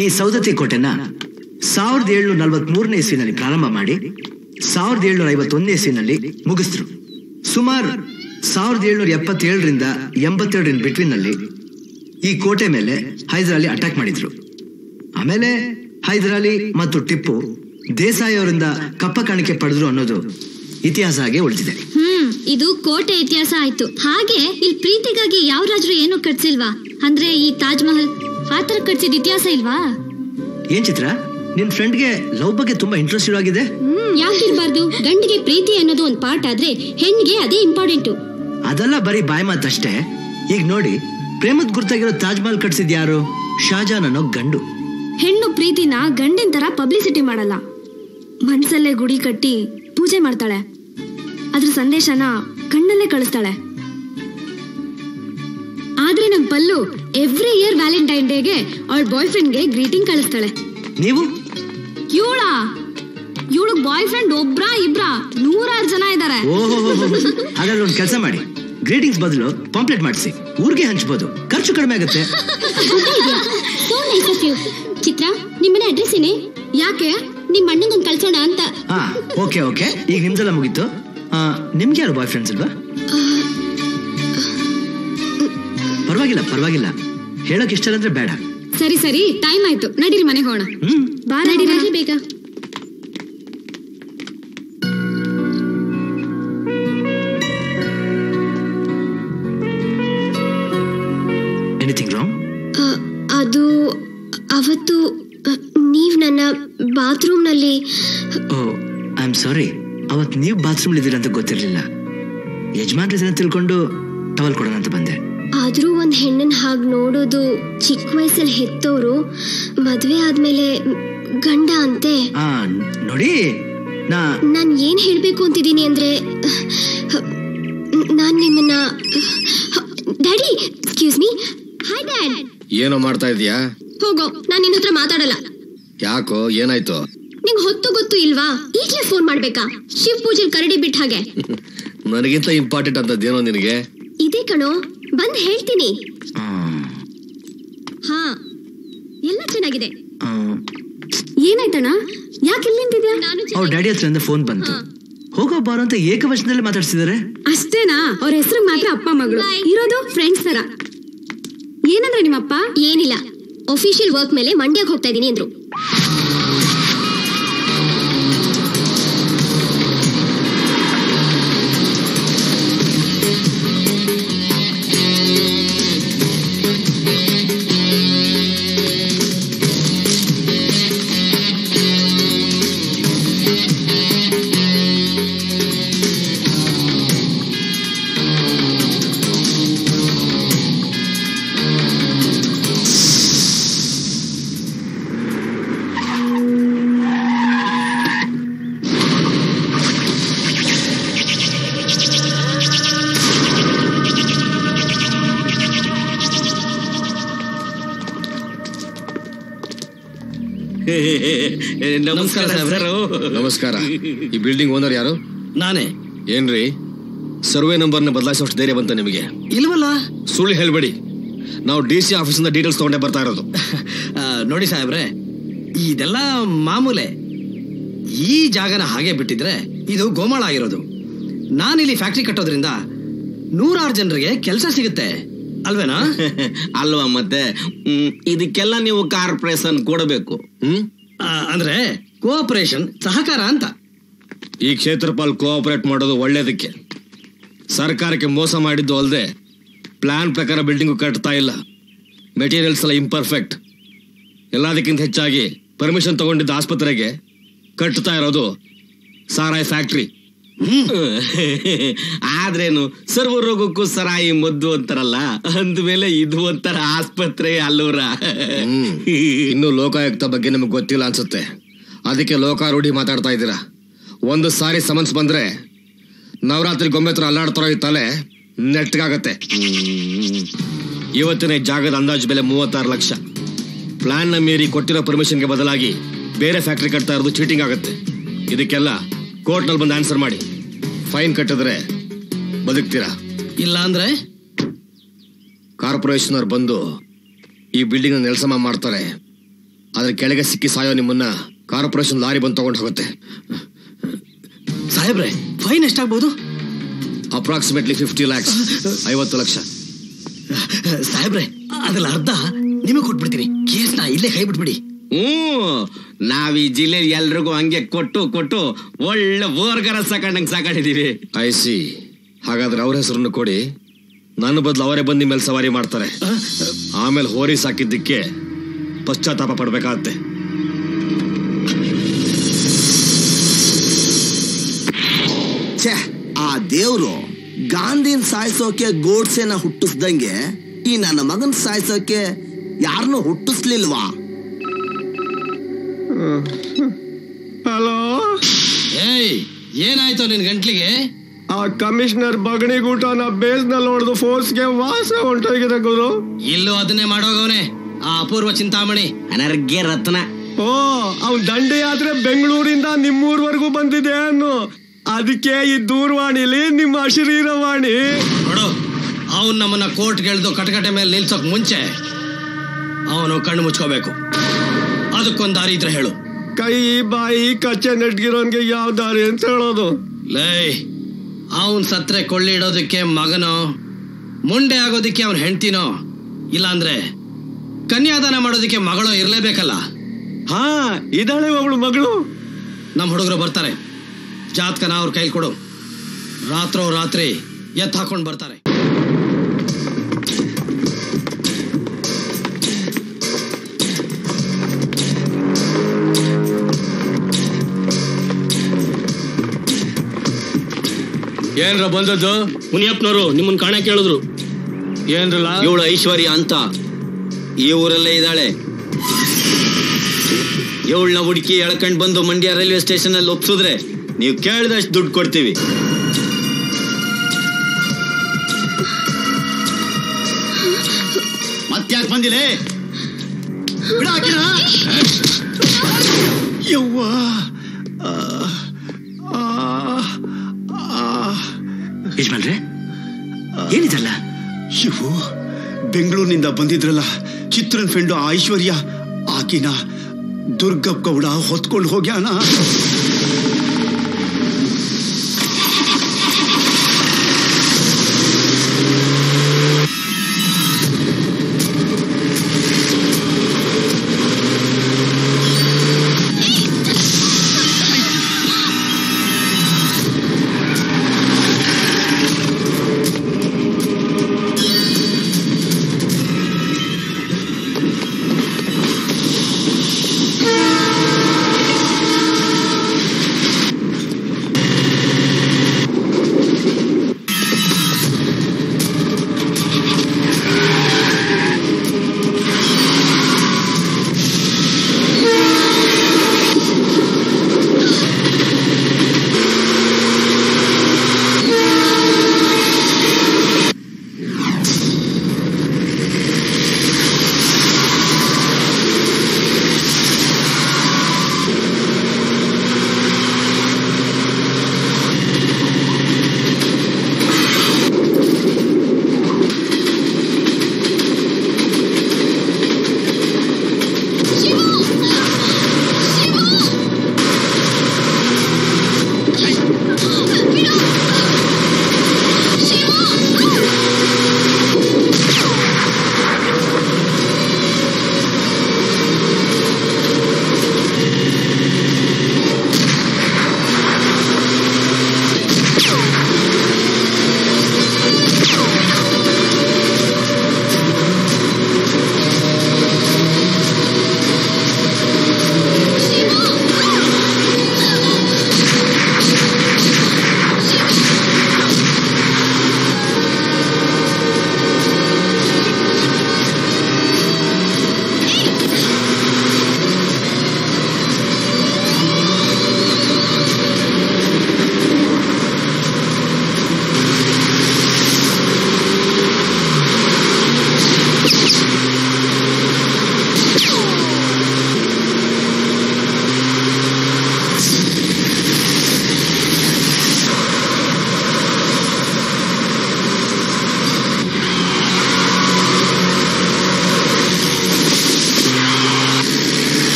ಈ ಸೌದತ್ತಿ ಕೋಟೆನ 1743ನೇ ಇಸ್ವಿನಲ್ಲಿ ಪ್ರಾರಂಭ ಮಾಡಿ 1751ನೇ ಇಸ್ವಿನಲ್ಲಿ ಮುಗಿಸಿದ್ರು. ಸುಮಾರು 1777ರಿಂದ 82 ಬಿಟ್ವೀನ್ ನಲ್ಲಿ ಈ ಕೋಟೆ ಮೇಲೆ ಹೈದರಾಲಿ ಅಟ್ಯಾಕ್ ಮಾಡಿದ್ರು. ಆಮೇಲೆ ಹೈದರಾಲಿ ಮತ್ತು ಟಿಪ್ಪು ದೇಸಾಯಿ ಅವರಿಂದ ಕಪ್ಪ ಕಾಣಿಕೆ ಪಡೆದ್ರು ಅನ್ನೋದು ಇತಿಹಾಸ ಆಗಿ ಉಳಿದಿದೆ. ಇದು ಕೋಟೆ ಇತಿಹಾಸ ಆಯ್ತು. ಹಾಗೆ ಇಲ್ಲಿ ಪ್ರೀತಿಗಾಗಿ ಯಾವ ರಾಜರು ಏನು ಕಟ್ಸಿಲ್ವಾ? ಅಂದ್ರೆ ಈ ತಾಜ್ ಮಹಲ್ ಆತರ ಕಟ್ಸಿದ ಇತಿಹಾಸ ಇಲ್ವಾ? ಏನ್ ಚಿತ್ರ, ನಿನ್ ಫ್ರೆಂಡ್ಗೆ ಲವ್ ಬಗ್ಗೆ ತುಂಬಾ ಇಂಟ್ರೆಸ್ಟ್ ಆಗಿದೆ. ಯಾಕಿರ್ಬಾರ್ದು? ಗಂಡಿಗೆ ಪ್ರೀತಿ ಅನ್ನೋದು ಒಂದು ಪಾರ್ಟ್ ಆದ್ರೆ ಹೆಣ್ಣಿಗೆ ಅದೇ ಇಂಪಾರ್ಟೆಂಟ್. ಅದೆಲ್ಲ ಬರೀ ಬಾಯಿ ಮಾತಷ್ಟೇ. ಈಗ ನೋಡಿ, ಪ್ರೇಮದ ಗುರ್ತಾಗಿರೋ ತಾಜ್ ಮಹಲ್ ಕಟ್ಸಿದ್ ಯಾರು? ಶಾಜಾನ್ ಅನ್ನೋ ಗಂಡು. ಹೆಣ್ಣು ಪ್ರೀತಿನ ಗಂಡಿನ ತರ ಪಬ್ಲಿಸಿಟಿ ಮಾಡಲ್ಲ, ಮನ್ಸಲ್ಲೇ ಗುಡಿ ಕಟ್ಟಿ ಪೂಜೆ ಮಾಡ್ತಾಳೆ. ಅದ್ರ ಸಂದೇಶನ ಕಣ್ಣಲ್ಲೇ ಕಳಿಸ್ತಾಳೆ. ಆದ್ರೆ ನಮ್ ಪಲ್ಲು ಎವ್ರಿ ಇಯರ್ ವ್ಯಾಲೆಂಟೈನ್ ಡೇಗೆ ಅವಳ ಬಾಯ್ ಫ್ರೆಂಡ್ಗೆ ಗ್ರೀಟಿಂಗ್ ಕಳಿಸ್ತಾಳೆ. ನೀವು ಇವಳು ಬಾಯ್ ಫ್ರೆಂಡ್ ಒಬ್ರಾ ಇಬ್ರಾ 100 ಜನ ಇದ್ದಾರೆ. ಹಾಗಾದ್ರೆ ಒಂದು ಕೆಲಸ ಮಾಡಿ, ಗ್ರೀಟಿಂಗ್ಸ್ ಬದಲು ಪಾಂಪ್ಲೆಟ್ ಮಾಡಿಸಿ, ಊರಿಗೆ ಹಂಚ್ಬೋದು, ಖರ್ಚು ಕಡಿಮೆ ಆಗುತ್ತೆ. ಚಿತ್ರ, ನಿಮ್ಮನೆ ಅಡ್ರೆಸ್ ಏನೇ? ಯಾಕೆ? ನಿಮ್ ಅಣ್ಣಂಗೊಂದು ಕಳ್ಸೋಣ ಅಂತ. ಓಕೆ ಈಗ ನಿಮ್ದೆಲ್ಲ ಮುಗೀತು. ನಿಮ್ಗೆ ಯಾರು ಬಾಯ್ ಫ್ರೆಂಡ್ಸ್ ಇಲ್ವಾ? ಪರವಾಗಿಲ್ಲ, ಹೇಳಕ್ ಇಷ್ಟ ಅಂದ್ರೆ ಬೇಡ. ಸರಿ ಟೈಮ್ ಆಯ್ತು, ನಡೀರಿ ಮನೆಗೆ ಹೋಗೋಣ. ನಡೀರಿ ಬೇಗ. Anything wrong? ಅದು ಅವತ್ತು ನೀವ್ ನನ್ನ ಬಾತ್ರೂಮ್ ನಲ್ಲಿ. ಐ ಆಮ್ ಸಾರಿ, ಅವತ್ ನೀವು ಬಾತ್ರೂಮ್ ಇದ್ದೀರ ಅಂತ ಗೊತ್ತಿರ್ಲಿಲ್ಲ. ಯಜಮಾನ್ರ ತಿಳ್ಕೊಂಡು ಟವಲ್ ಕೊಡೋಣ ಅಂತ ಬಂದೆ. ಆದ್ರೂ ಒಂದ್ ಹೆಣ್ಣನ್ ಹಾಗ್ ನೋಡೋದು ಚಿಕ್ಕ ವಯಸ್ಸಲ್ಲಿ ಹೆತ್ತೋರು ಮದ್ವೆ ಆದ್ಮೇಲೆ ಗಂಡ ಅಂತೆ. ನೋಡಿ, ನಾನ್ ಏನ್ ಹೇಳ್ಬೇಕು ಅಂತಿದ್ದೀನಿ ಅಂದ್ರೆ, ನಾನ್ ನಿಮ್ಮನ್ನ daddy, excuse me. Hi dad. ಏನೋ ಮಾಡ್ತಾ ಇದೀಯಾ? ಹೋಗೋ, ನಾನ್ ನಿನ್ನ ಹತ್ರ ಮಾತಾಡಲ್ಲ. ಯಾಕೋ, ಏನಾಯ್ತು? ನಿಂಗ್ ಹೊತ್ತು ಗೊತ್ತು ಇಲ್ವಾ? ಈಗ್ಲೇ ಫೋನ್ ಮಾಡ್ಬೇಕಾ? ಶಿವ್ ಪೂಜೆಲ್ ಕರಡಿ ಬಿಟ್ಟ ಹಾಗೆ. ನನಗಿಂತ ಇಂಪಾರ್ಟೆಂಟ್ ಅಂತದ್ದೇನೋ ನಿನಗೆ? ಇದೇ ಕಣೋ, ಬಂದ್ ಹೇಳ್ತೀನಿ. ಹಾ, ಎಲ್ಲ ಚೆನ್ನಾಗಿದೆ. ಏನಾಯ್ತಣ್ಣ? ಯಾಕೆ ಇಲ್ಲಿ ನಿಂತಿದ್ಯಾ? ಅವ್ರ ಡ್ಯಾಡಿ ಹತ್ರ ಫೋನ್ ಬಂತು. ಹೋಗೋ ಬಾರೋ ಅಂತ ಏಕವಚನದಲ್ಲಿ ಮಾತಾಡ್ಸಿದಾರೆ. ಅಷ್ಟೇನಾ? ಅವ್ರ ಹೆಸರು ಮಾತ್ರ ಅಪ್ಪ ಮಗಳು, ಇರೋದು ಫ್ರೆಂಡ್ಸ್ ತರ. ಏನಂದ್ರೆ ನಿಮ್ಮಪ್ಪ? ಏನಿಲ್ಲ, ಅಫಿಷಿಯಲ್ ವರ್ಕ್ ಮೇಲೆ ಮಂಡ್ಯಕ್ಕೆ ಹೋಗ್ತಾ ಇದೀನಿ ಅಂದ್ರು. ನಮಸ್ಕಾರ ಸಾಹೇಬ್ರು. ನಮಸ್ಕಾರ. ಈ ಬಿಲ್ಡಿಂಗ್ ಓನರ್ ಯಾರು? ನಾನೇ. ಏನ್ರಿ, ಸರ್ವೆ ನಂಬರ್ನ ಬದಲಾಯಿಸೋಷ್ಟು ಧೈರ್ಯ ಬಂತ ನಿಮಗೆ? ಇಲ್ವಲ್ಲ. ಸುಳ್ಳು ಹೇಳ್ಬೇಡಿ, ನಾವು DC ಆಫೀಸಿಂದ ಡೀಟೇಲ್ಸ್ ತಗೊಂಡೇ ಬರ್ತಾ ಇರೋದು. ನೋಡಿ ಸಾಹೇಬ್ರೆ, ಇದೆಲ್ಲ ಮಾಮೂಲೆ. ಈ ಜಾಗನ ಹಾಗೆ ಬಿಟ್ಟಿದ್ರೆ ಇದು ಗೋಮಾಳ ಆಗಿರೋದು. ನಾನಿಲ್ಲಿ ಫ್ಯಾಕ್ಟ್ರಿ ಕಟ್ಟೋದ್ರಿಂದ 100 ಜನರಿಗೆ ಕೆಲಸ ಸಿಗುತ್ತೆ ಅಲ್ವೇನಾ? ಅಲ್ವಾ? ಮತ್ತೆ ಇದಕ್ಕೆಲ್ಲ ನೀವು ಕಾರ್ಪೊರೇಷನ್ ಕೊಡಬೇಕು. ಅಂದ್ರೆ ಕೋಆಪರೇಷನ್, ಸಹಕಾರ ಅಂತ. ಈ ಕ್ಷೇತ್ರಪಾಲ್ ಕೋಆಪರೇಟ್ ಮಾಡೋದು ಒಳ್ಳೇದಕ್ಕೆ. ಸರ್ಕಾರಕ್ಕೆ ಮೋಸ ಮಾಡಿದ್ದು ಅಲ್ಲದೆ ಪ್ಲಾನ್ ಪ್ರಕಾರ ಬಿಲ್ಡಿಂಗ್ ಕಟ್ತಾ ಇಲ್ಲ. ಮೆಟೀರಿಯಲ್ಸ್ ಎಲ್ಲ ಇಂಪರ್ಫೆಕ್ಟ್. ಎಲ್ಲದಕ್ಕಿಂತ ಹೆಚ್ಚಾಗಿ ಪರ್ಮಿಷನ್ ತಗೊಂಡಿದ್ದ ಆಸ್ಪತ್ರೆಗೆ ಕಟ್ತಾ ಇರೋದು ಸಾರಾಯಿ ಫ್ಯಾಕ್ಟ್ರಿ. ಆದ್ರೇನು, ಸರ್ವ ರೋಗಕ್ಕೂ ಸರಾಯಿ ಮದ್ದು ಅಂತಾರಲ್ಲ, ಅಂದ್ಮೇಲೆ ಇದು ಒಂಥರ ಆಸ್ಪತ್ರೆ ಅಲ್ಲೂರ. ಇನ್ನು ಲೋಕಾಯುಕ್ತ ಬಗ್ಗೆ ನಿಮ್ಗೆ ಗೊತ್ತಿಲ್ಲ ಅನ್ಸುತ್ತೆ, ಅದಕ್ಕೆ ಲೋಕಾರೂಢಿ ಮಾತಾಡ್ತಾ ಇದ್ದೀರಾ. ಒಂದು ಸಾರಿ ಸಮನ್ಸ್ ಬಂದ್ರೆ ನವರಾತ್ರಿ ಗೊಂಬೆ ಹತ್ರ ಅಲ್ಲಾಡ್ತಾರೋ ಈ ತಲೆ ನೆಟ್ಗಾಗತ್ತೆ. ಇವತ್ತಿನ ಜಾಗದ ಅಂದಾಜು ಬೆಲೆ 36 ಲಕ್ಷ. ಪ್ಲಾನ್ ನ ಮೀರಿ ಕೊಟ್ಟಿರೋ ಪರ್ಮಿಷನ್ಗೆ ಬದಲಾಗಿ ಬೇರೆ ಫ್ಯಾಕ್ಟ್ರಿ ಕಟ್ತಾ ಇರೋದು ಚೀಟಿಂಗ್ ಆಗುತ್ತೆ. ಇದಕ್ಕೆಲ್ಲ ಕೋರ್ಟ್ ನಲ್ಲಿ ಬಂದು ಆನ್ಸರ್ ಮಾಡಿ. ಫೈನ್ ಕಟ್ಟಿದ್ರೆ ಬದುಕ್ತೀರಾ, ಇಲ್ಲ ಅಂದ್ರೆ ಕಾರ್ಪೊರೇಷನ್ ಅವ್ರು ಬಂದು ಈ ಬಿಲ್ಡಿಂಗ್ ನೆಲಸಮ ಮಾಡ್ತಾರೆ. ಅದ್ರ ಕೆಳಗೆ ಸಿಕ್ಕಿ ಸಾಯೋ ನಿಮ್ಮನ್ನ ಕಾರ್ಪೊರೇಷನ್ ಲಾರಿ ಬಂದು ತಗೊಂಡು ಹೋಗುತ್ತೆ. ಸಾಹೇಬ್ರೆ, ಫೈನ್ ಎಷ್ಟಾಗ್ಬೋದು? Approximately 50 lakhs, 50 lakh. ಸಾಹೇಬ್ರೆ, ಅದ್ರಲ್ಲಿ ಅರ್ಧ ನಿಮಗೆ ಕೊಟ್ಬಿಡ್ತೀನಿ. ಕೇಸ್ನ ಇಲ್ಲೇ ಕೈ ಬಿಟ್ಬಿಡಿ. ನಾವ್ ಈ ಜಿಲ್ಲೆಯಲ್ಲಿ ಎಲ್ರಿಗೂ ಹಂಗೆ ಕೊಟ್ಟು ಕೊಟ್ಟು ಒಳ್ಳೆ ಬೋರ್ಗರ ಸಾಕೊಂಡಿದೀವಿ. I C. ಹಾಗಾದ್ರೆ ಅವ್ರ ಹೆಸರನ್ನು ಕೊಡಿ, ನನ್ನ ಬದಲು ಅವರೇ ಬಂದು ನಿಮ್ಮ ಮೇಲೆ ಸವಾರಿ ಮಾಡ್ತಾರೆ. ಆಮೇಲೆ ಹೋರಿ ಸಾಕಿದ್ದಕ್ಕೆ ಪಶ್ಚಾತ್ತಾಪ ಪಡ್ಬೇಕಾಗತ್ತೆ. ಆ ದೇವ್ರು ಗಾಂಧಿನ ಸಾಯಿಸೋಕೆ ಗೋಡ್ಸೆನ ಹುಟ್ಟಿಸ್ದಂಗೆ ಈ ನನ್ನ ಮಗನ್ ಸಾಯಿಸೋಕೆ ಯಾರನ್ನೂ ಹುಟ್ಟಿಸ್ಲಿಲ್ವಾ? ಹಲೋ, ಏಯ್, ಏನಾಯ್ತು ನಿನ್ ಗಂಟ್ಲಿಗೆ? ಆ ಕಮಿಷನರ್ ಬಗಣಿಗೂಟನ ಬೇಸ್ನಲ್ಲಿ ಹೊಡೆದು ಫೋರ್ಸ್ಗೆ ವಾಸ ಹೊಂಟೋಗಿದೆ ಗುರು. ಇಲ್ಲೂ ಅದನ್ನೇ ಮಾಡೋಗವನೆ ಆ ಅಪೂರ್ವ ಚಿಂತಾಮಣಿ ಅನರ್ಘ್ಯ ರತ್ನ. ಓ, ಅವ್ನ್ ದಂಡೆ ಆದ್ರೆ ಬೆಂಗಳೂರಿಂದ ನಿಮ್ಮೂರ್ವರೆಗೂ ಬಂದಿದೆ ಅನ್ನು. ಅದಕ್ಕೆ ಈ ದೂರವಾಣಿಲಿ ನಿಮ್ಮ ಅಶರೀರವಾಣಿ. ನೋಡು, ಅವನ್ ನಮ್ಮನ್ನ ಕೋರ್ಟ್ಗೆ ಎಳ್ದು ಕಟಕಟೆ ಮೇಲೆ ನಿಲ್ಸೋಕ್ ಮುಂಚೆ ಅವನು ಕಣ್ಣು ಮುಚ್ಕೋಬೇಕು. ಅದಕ್ಕೊಂದ್ ದಾರಿ ಇದ್ರೆ ಹೇಳು. ಕೈ ಬಾಯಿ ಕಚ್ಚೆ ನೆಟ್ಗಿರೋನ್ಗೆ ಯಾವ ದಾರಿ ಅಂತ ಹೇಳೋದು? ಲೇ, ಅವನ್ ಸತ್ರೆ ಕೊಳ್ಳಿಡೋದಕ್ಕೆ ಮಗನೋ, ಮುಂಡೆ ಆಗೋದಿಕ್ಕೆ ಅವನ್ ಹೆಂಡ್ತಿನೋ, ಇಲ್ಲಾಂದ್ರೆ ಕನ್ಯಾದಾನ ಮಾಡೋದಿಕ್ಕೆ ಮಗಳೋ ಇರ್ಲೇಬೇಕಲ್ಲ. ಹಾ, ಇದ್ದಾಳೆ ಅವಳು ಮಗಳು. ನಮ್ಮ ಹುಡುಗರು ಬರ್ತಾರೆ, ಜಾತಕನ ಅವ್ರ ಕೈಲಿ ಕೊಡು. ರಾತ್ರಿ ಎತ್ತು ಹಾಕೊಂಡು ಬರ್ತಾರೆ. ಏನ್ರ ಬಂದದ್ದು? ಮುನಿಯಪ್ಪನವರು ನಿಮ್ಮನ್ನ ಕಾಣ ಕೇಳಿದ್ರು. ಏನ್ರಲ್ಲ? ಇವಳು ಐಶ್ವರ್ಯ ಅಂತ ಈ ಊರಲ್ಲೇ ಇದ್ದಾಳೆ. ಇವಳನ್ನ ಹುಡುಕಿ ಎಳ್ಕೊಂಡ್ ಬಂದು ಮಂಡ್ಯ ರೈಲ್ವೆ ಸ್ಟೇಷನ್ ಅಲ್ಲಿ ಒಪ್ಸಿದ್ರೆ ನೀವು ಕೇಳಿದಷ್ಟು ದುಡ್ಡು ಕೊಡ್ತೀವಿ. ಮತ್ತ್ಯಾಕೆ ಬಂದಿಲ್ಲ? ಯಜಮಾನ್ರೆ, ಏನಿದಲ್ಲ? ಇವು ಬೆಂಗಳೂರಿನಿಂದ ಬಂದಿದ್ರಲ್ಲ ಚಿತ್ರನ್ ಫ್ರೆಂಡು ಐಶ್ವರ್ಯ, ಆಕಿನ ದುರ್ಗಪ್ಪ ಗೌಡ ಹೊತ್ಕೊಂಡು ಹೋಗ್ಯಾನ.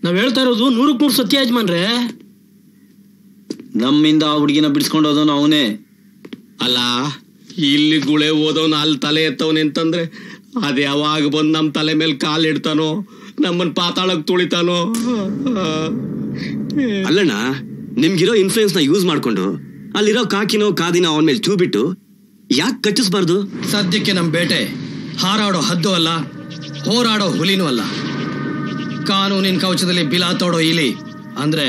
ನಾವ್ ಹೇಳ್ತಾ ಇರೋದು 100% ಸತ್ಯ ಯಜಮಾನ್ರೆ. ನಮ್ಮಿಂದ ಆ ಹುಡುಗಿನ ಬಿಡಿಸ್ಕೊಂಡು ಹೋದವನು ಅವನೇ ಅಲ್ಲ. ಇಲ್ಲಿ ಗುಳೆ ಓದೋನು ಅಲ್ಲಿ ತಲೆ ಎತ್ತವನೆ ಅಂತಂದ್ರೆ ಅದ್ ಯಾವಾಗ ಬಂದ್ ನಮ್ ತಲೆ ಮೇಲೆ ಕಾಲ್ ಇಡ್ತಾನೋ, ನಮ್ಮನ್ ಪಾತಾಳಕ್ ತುಳಿತಾನೋ. ಅಲ್ಲಣ್ಣ, ನಿಮ್ಗಿರೋ ಇನ್ಫ್ಲೂಯೆನ್ಸ್ ನ ಯೂಸ್ ಮಾಡ್ಕೊಂಡು ಅಲ್ಲಿರೋ ಕಾಕಿನೋ ಕಾದಿನೋ ಅವನ ಮೇಲೆ ಚೂ ಬಿಟ್ಟು ಯಾಕೆ ಕಚ್ಚಿಸ್ಬಾರ್ದು? ಸದ್ಯಕ್ಕೆ ನಮ್ ಬೇಟೆ ಹಾರಾಡೋ ಹದ್ದು ಅಲ್ಲ, ಹೋರಾಡೋ ಹುಲಿನೂ ಅಲ್ಲ. ಕಾನೂನಿನ ಕವಚದಲ್ಲಿ ಬಿಲಾ ತೋಡೋ ಇಲಿ ಅಂದ್ರೆ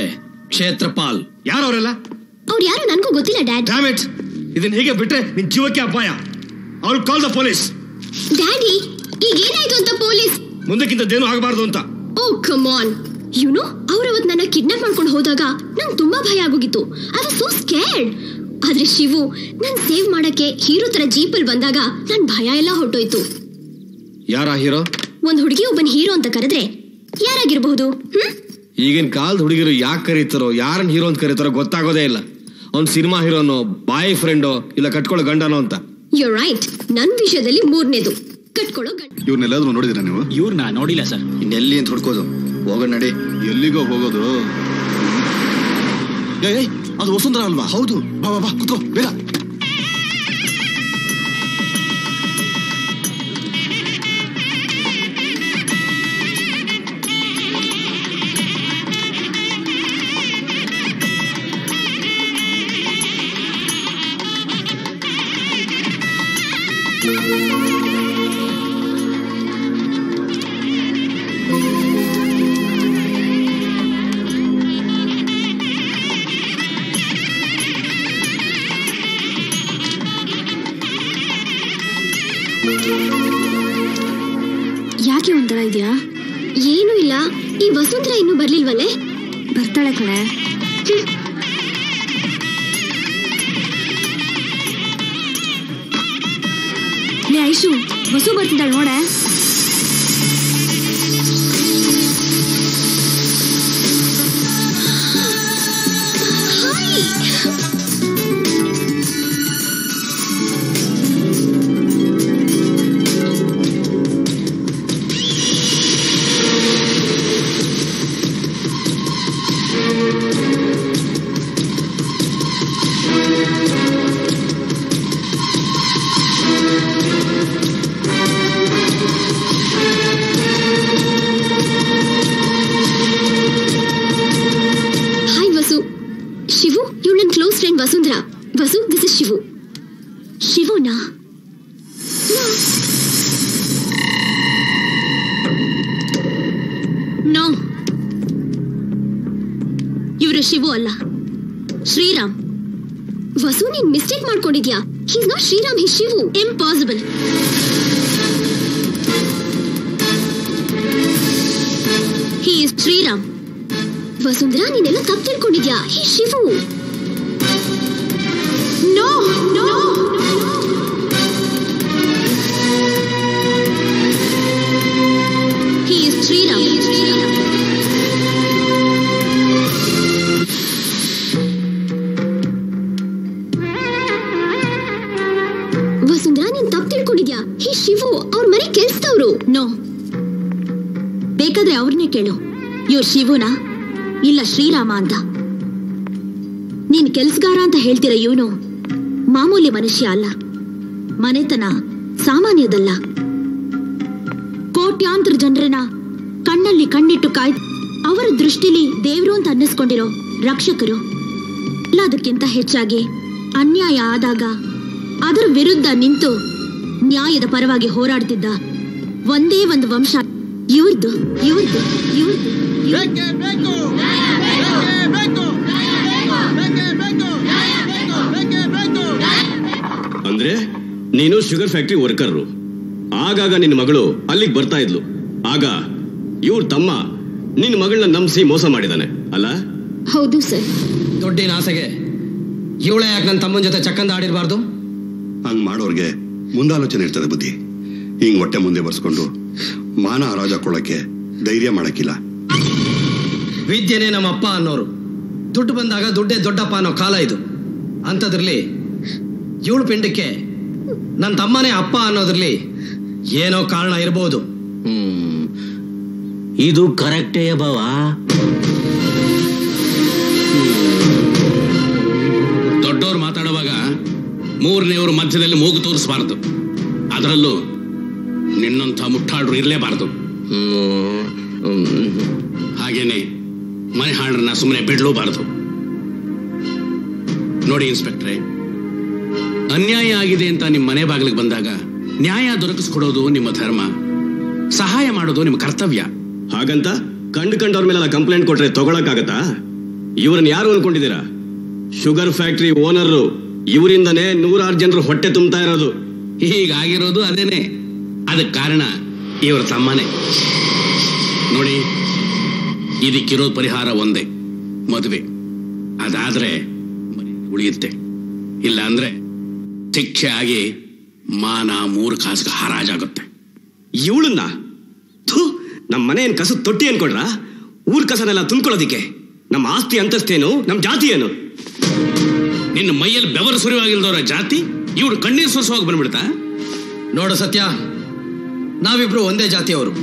ಕ್ಷೇತ್ರಪಾಲ್. ಯಾರವರೆಲ್ಲ? ಅವ್ರು ಯಾರು ನನಗೂ ಗೊತ್ತಿಲ್ಲ ಡ್ಯಾಡ್. ಡ್ಯಾಮ್ ಇಟ್, ಇದನ್ನ ಹೀಗೆ ಬಿಟ್ರೆ ನಿನ್ ಜೀವಕ್ಕೆ ಅಪಾಯ. ಅವ್ರು ಕಾಲ್ ದ ಪೊಲೀಸ್. ಡ್ಯಾಡಿ, ಈಗ ಏನಾಯ್ತು ಅಂತ ಪೊಲೀಸ್? ಮುಂದಕ್ಕಿಂತದೇನು ಆಗಬಾರ್ದು ಅಂತ. Oh come on, you know ಅವ್ರು ಅವತ್ತು ನನ್ನ ಕಿಡ್ನಾಪ್ ಮಾಡ್ಕೊಂಡು ಹೋದಾಗ ನಂಗೆ ತುಂಬಾ ಭಯ ಆಗೋಗಿತ್ತು. I was so scared. ಆದ್ರೆ ಶಿವು ನನ್ ಸೇವ್ ಮಾಡಕ್ಕೆ ಹೀರೋ ತರ ಜೀಪಲ್ಲಿ ಬಂದಾಗ ನನ್ ಭಯ ಎಲ್ಲ ಹೊರಟೋಯ್ತು. ಯಾರ ಹೀರೋ? ಒಂದ್ ಹುಡುಗಿ ಒಬ್ಬನ್ ಹೀರೋ ಅಂತ ಕರೆದ್ರೆ ಯಾರಾಗಿರ್ಬಹುದು? ಈಗಿನ ಕಾಲದ ಹುಡುಗಿರು ಯಾಕೆ ಕರೀತಾರೋ, ಯಾರನ್ನ ಹೀರೋ ಅಂತ ಕರೀತಾರೋ ಗೊತ್ತಾಗೋದೇ ಇಲ್ಲ. ಅವ್ನ್ ಸಿನಿಮಾ ಹೀರೋನೋ, ಬಾಯ್ ಫ್ರೆಂಡೋ, ಇಲ್ಲ ಕಟ್ಕೊಳ್ಳೋ ಗಂಡನೋ ಅಂತ. You right. ನನ್ ವಿಷಯದಲ್ಲಿ ಮೂರನೇದು ಕಟ್ಕೊಳ್ಳೋ ಗಂಡ. ಇವ್ರನ್ನೆಲ್ಲಾದ್ರೂ ನೋಡಿದಿರಾ ನೀವು? ಇವ್ರನ್ನ ನೋಡಿಲ್ಲ ಸರ್. ಇನ್ನೆಲ್ಲಿ ಅಂತ ಹುಡ್ಕೋದು? ಹೋಗೋಣ ನಡಿ. ಎಲ್ಲಿಗೋ ಹೋಗೋದು? ಅದು ವಸುಂಧರಾ ಅಲ್ವಾ? ಹೌದು. ಬಾ ಬಾ ಬಾ, ಕುತ್ಕೋ ಬೇಗ. ಯಾಕೆ ಒಂಥರ ಇದೆಯಾ? ಏನೂ ಇಲ್ಲ. ಈ ವಸುಂಧರಾ ಇನ್ನೂ ಬರ್ಲಿಲ್ವಲ್ಲೇ? ಬರ್ತಾಳೆ ಕಣೆ. ಲೇ ಐಶು, ವಸು ಬರ್ತಿದ್ದಾಳೆ ನೋಡೆ. ವಸುಂಧರಾ. Vasu, this is Shivu. ಶಿವುನಾ? ನೋ, ಇವರು ಶಿವು ಅಲ್ಲ, ಶ್ರೀರಾಮ್. ವಸು, ನೀನ್ ಮಿಸ್ಟೇಕ್ ಮಾಡ್ಕೊಂಡಿದ್ಯಾ. He is not Shriram, he Shivu. Impossible. He is Shriram. Vasundhara, ನೀನೆಲ್ಲ ತಪ್ಪು ತಿಳ್ಕೊಂಡಿದ್ಯಾ. ಹಿ Shivu. No, no. He is Sriram. Vasundhara, ನೀನ್ ತಪ್ಪು ತಿಳ್ಕೊಂಡಿದ್ಯಾ. ಹಿ ಶಿವು, ಅವ್ರ ಮನೆ ಕೆಲ್ಸದವ್ರು. ನೋ, ಬೇಕಾದ್ರೆ ಅವ್ರನ್ನೇ ಕೇಳು. ಇವ್ರು ಶಿವುನಾ ಇಲ್ಲ ಶ್ರೀರಾಮ ಅಂತ. ನೀನ್ ಕೆಲ್ಸಗಾರ ಅಂತ ಹೇಳ್ತೀರ. ಇವನು ಮಾಮೂಲಿ ಮನುಷ್ಯ ಅಲ್ಲ. ಮನೆತನ ಸಾಮಾನ್ಯದಲ್ಲ. ಕೋಟ್ಯಾಂತರ ಜನರನ್ನ ಕಣ್ಣಲ್ಲಿ ಕಣ್ಣಿಟ್ಟು ಅವರ ದೃಷ್ಟಿಲಿ ದೇವ್ರು ಅಂತ ಅನ್ನಿಸ್ಕೊಂಡಿರೋ ರಕ್ಷಕರು. ಎಲ್ಲದಕ್ಕಿಂತ ಹೆಚ್ಚಾಗಿ ಅನ್ಯಾಯ ಆದಾಗ ಅದರ ವಿರುದ್ಧ ನಿಂತು ನ್ಯಾಯದ ಪರವಾಗಿ ಹೋರಾಡ್ತಿದ್ದ ಒಂದೇ ಒಂದು ವಂಶ ಇವ್ರದ್ದು. ಅಂದ್ರೆ ನೀನು ಶುಗರ್ ಫ್ಯಾಕ್ಟರಿ ವರ್ಕರ್. ಆಗಾಗ ನಿನ್ನ ಮಗಳು ಅಲ್ಲಿಗೆ ಬರ್ತಾ ಇದ್ಲು. ಆಗ ಇವ್ರ ತಮ್ಮ ನಿನ್ನ ಮಗಳನ್ನ ನಂಬಿಸಿ ಮೋಸ ಮಾಡಿದಾನೆ ಅಲ್ಲ? ಹೌದು ಸರ್. ದುಡ್ಡಿನ ಆಸೆಗೆ ಇವಳೆ ಯಾಕೆ ನನ್ನ ತಮ್ಮನ ಜೊತೆ ಚಕ್ಕಂದ ಆಡಿರಬಾರ್ದು? ಹಂಗ್ ಮಾಡೋರ್ಗೆ ಮುಂದಾಲೋಚನೆ ಇರ್ತದೆ ಬುದ್ಧಿ. ಹಿಂಗ್ ಹೊಟ್ಟೆ ಮುಂದೆ ಬರ್ಸ್ಕೊಂಡು ಮಾನ ಹರಾಜ್ ಹಾಕೊಳ್ಳಕ್ಕೆ ಧೈರ್ಯ ಮಾಡಕ್ಕಿಲ್ಲ. ವಿದ್ಯೆನೇ ನಮ್ಮ ಅಪ್ಪ ಅನ್ನೋರು. ದುಡ್ಡು ಬಂದಾಗ ದುಡ್ಡೇ ದೊಡ್ಡಪ್ಪ ಅನ್ನೋ ಕಾಲ ಇದು. ಅಂಥದ್ರಲ್ಲಿ ಇವಳು ಪಿಂಡಕ್ಕೆ ನನ್ನ ತಮ್ಮನೇ ಅಪ್ಪ ಅನ್ನೋದ್ರಲ್ಲಿ ಏನೋ ಕಾರಣ ಇರಬಹುದು. ಇದು ಕರೆಕ್ಟೇ ಬಾವ. ದೊಡ್ಡವ್ರು ಮಾತಾಡುವಾಗ ಮೂರನೇವ್ರ ಮಧ್ಯದಲ್ಲಿ ಮೂಗು ತೋರಿಸಬಾರ್ದು. ಅದರಲ್ಲೂ ನಿನ್ನಂಥ ಮುಟ್ಟಾಡ್ರು ಇರಲೇಬಾರ್ದು. ಹಾಗೇನೆ ಮನೆ ಹಾಳರನ್ನ ಸುಮ್ಮನೆ ಬಿಡ್ಲೂಬಾರ್ದು. ನೋಡಿ ಇನ್ಸ್ಪೆಕ್ಟ್ರೆ, ಅನ್ಯಾಯ ಆಗಿದೆ ಅಂತ ನಿಮ್ಮ ಮನೆ ಬಾಗಿಲಿಗೆ ಬಂದಾಗ ನ್ಯಾಯ ದೊರಕಿಸ್ಕೊಡೋದು ನಿಮ್ಮ ಧರ್ಮ, ಸಹಾಯ ಮಾಡೋದು ನಿಮ್ಮ ಕರ್ತವ್ಯ. ಹಾಗಂತ ಕಂಡವ್ರ ಮೇಲೆಲ್ಲ ಕಂಪ್ಲೇಂಟ್ ಕೊಟ್ರೆ ತಗೊಳಕ್ಕಾಗತ್ತಾ? ಇವ್ರನ್ನ ಯಾರು ಅನ್ಕೊಂಡಿದ್ದೀರಾ? Sugar factory owner. ಇವರಿಂದನೇ 100 ಜನರು ಹೊಟ್ಟೆ ತುಂಬ್ತಾ ಇರೋದು. ಹೀಗಾಗಿರೋದು ಅದೇನೆ. ಅದಕ್ಕೆ ಕಾರಣ ಇವ್ರ ತಮ್ಮನೇ. ನೋಡಿ, ಇದಕ್ಕಿರೋ ಪರಿಹಾರ ಒಂದೇ, ಮದುವೆ. ಅದಾದ್ರೆ ಉಳಿಯುತ್ತೆ. ಇಲ್ಲ ಅಂದ್ರೆ ಶಿಕ್ಷೆ ಆಗಿ ಮಾನ 3 ಕಾಸಿಗೆ ಹರಾಜಾಗುತ್ತೆ. ಇವಳನ್ನ ನಮ್ಮ ಮನೆ ಏನ್ ಕಸದ ತೊಟ್ಟಿ ಅನ್ಕೊಡ್ರ? ಊರ್ ಕಸನೆಲ್ಲ ತುಂಬ್ಕೊಳ್ಳೋದಿಕ್ಕೆ ನಮ್ಮ ಆಸ್ತಿ ಅಂತಸ್ತೇನು, ನಮ್ಮ ಜಾತಿ ಏನು? ನಿನ್ನ ಮೈಯಲ್ಲಿ ಬೆವರು ಸುರಿವಾಗಿಲ್ದವರ ಜಾತಿ ಇವ್ರು ಕಣ್ಣೀರು ಸುರಿಸುವಾಗ ಬಂದ್ಬಿಡ್ತಾ? ನೋಡು ಸತ್ಯ, ನಾವಿಬ್ರು ಒಂದೇ ಜಾತಿಯವರು.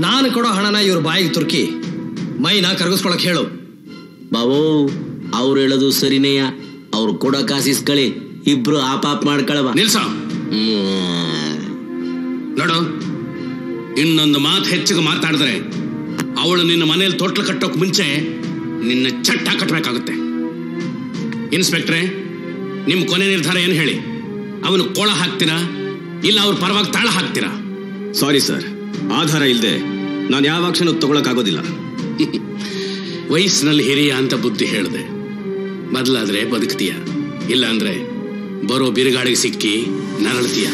ನಾನು ಕೊಡೋ ಹಣನ ಇವ್ರ ಬಾಯಿಗೆ ತುರ್ಕಿ ಮೈನ ಕರಗಿಸ್ಕೊಳಕ್ ಹೇಳು. ಬಾವೋ, ಅವ್ರು ಹೇಳೋದು ಸರಿನೇಯ. ಅವ್ರು ಕೊಡೋ ಕಾಸಿಸ್ಕಳಿ, ಇಬ್ರು ಆಪಾಪ್ ಮಾಡ್ಕೊಳವ. ನಿಲ್ಸ. ನೋಡು, ಇನ್ನೊಂದು ಮಾತು ಹೆಚ್ಚಿಗೆ ಮಾತಾಡಿದ್ರೆ ಅವಳು ನಿನ್ನ ಮನೇಲಿ ತೊಟ್ಲು ಕಟ್ಟೋಕ್ ಮುಂಚೆ ನಿನ್ನ ಚಟ್ಟ ಕಟ್ಟಬೇಕಾಗುತ್ತೆ. ಇನ್ಸ್ಪೆಕ್ಟ್ರೆ, ನಿಮ್ ಕೊನೆ ನಿರ್ಧಾರ ಏನು ಹೇಳಿ? ಅವನು ಕೋಳ ಹಾಕ್ತೀರಾ ಇಲ್ಲ ಅವ್ರ ಪರವಾಗಿ ತಾಳ ಹಾಕ್ತೀರಾ? ಸಾರಿ ಸರ್, ಆಧಾರ ಇಲ್ಲದೆ ನಾನು ಯಾವ ಆಕ್ಷನ್ ತಗೊಳಕ್ಕಾಗೋದಿಲ್ಲ. ವಯಸ್ಸಿನಲ್ಲಿ ಹಿರಿಯ ಅಂತ ಬುದ್ಧಿ ಹೇಳಿದೆ. ಬದಲಾದ್ರೆ ಬದುಕ್ತೀಯ, ಇಲ್ಲ ಅಂದ್ರೆ ಬರೋ ಬಿರುಗಾಳಿಗೆ ಸಿಕ್ಕಿ ನರಳ್ತೀಯ.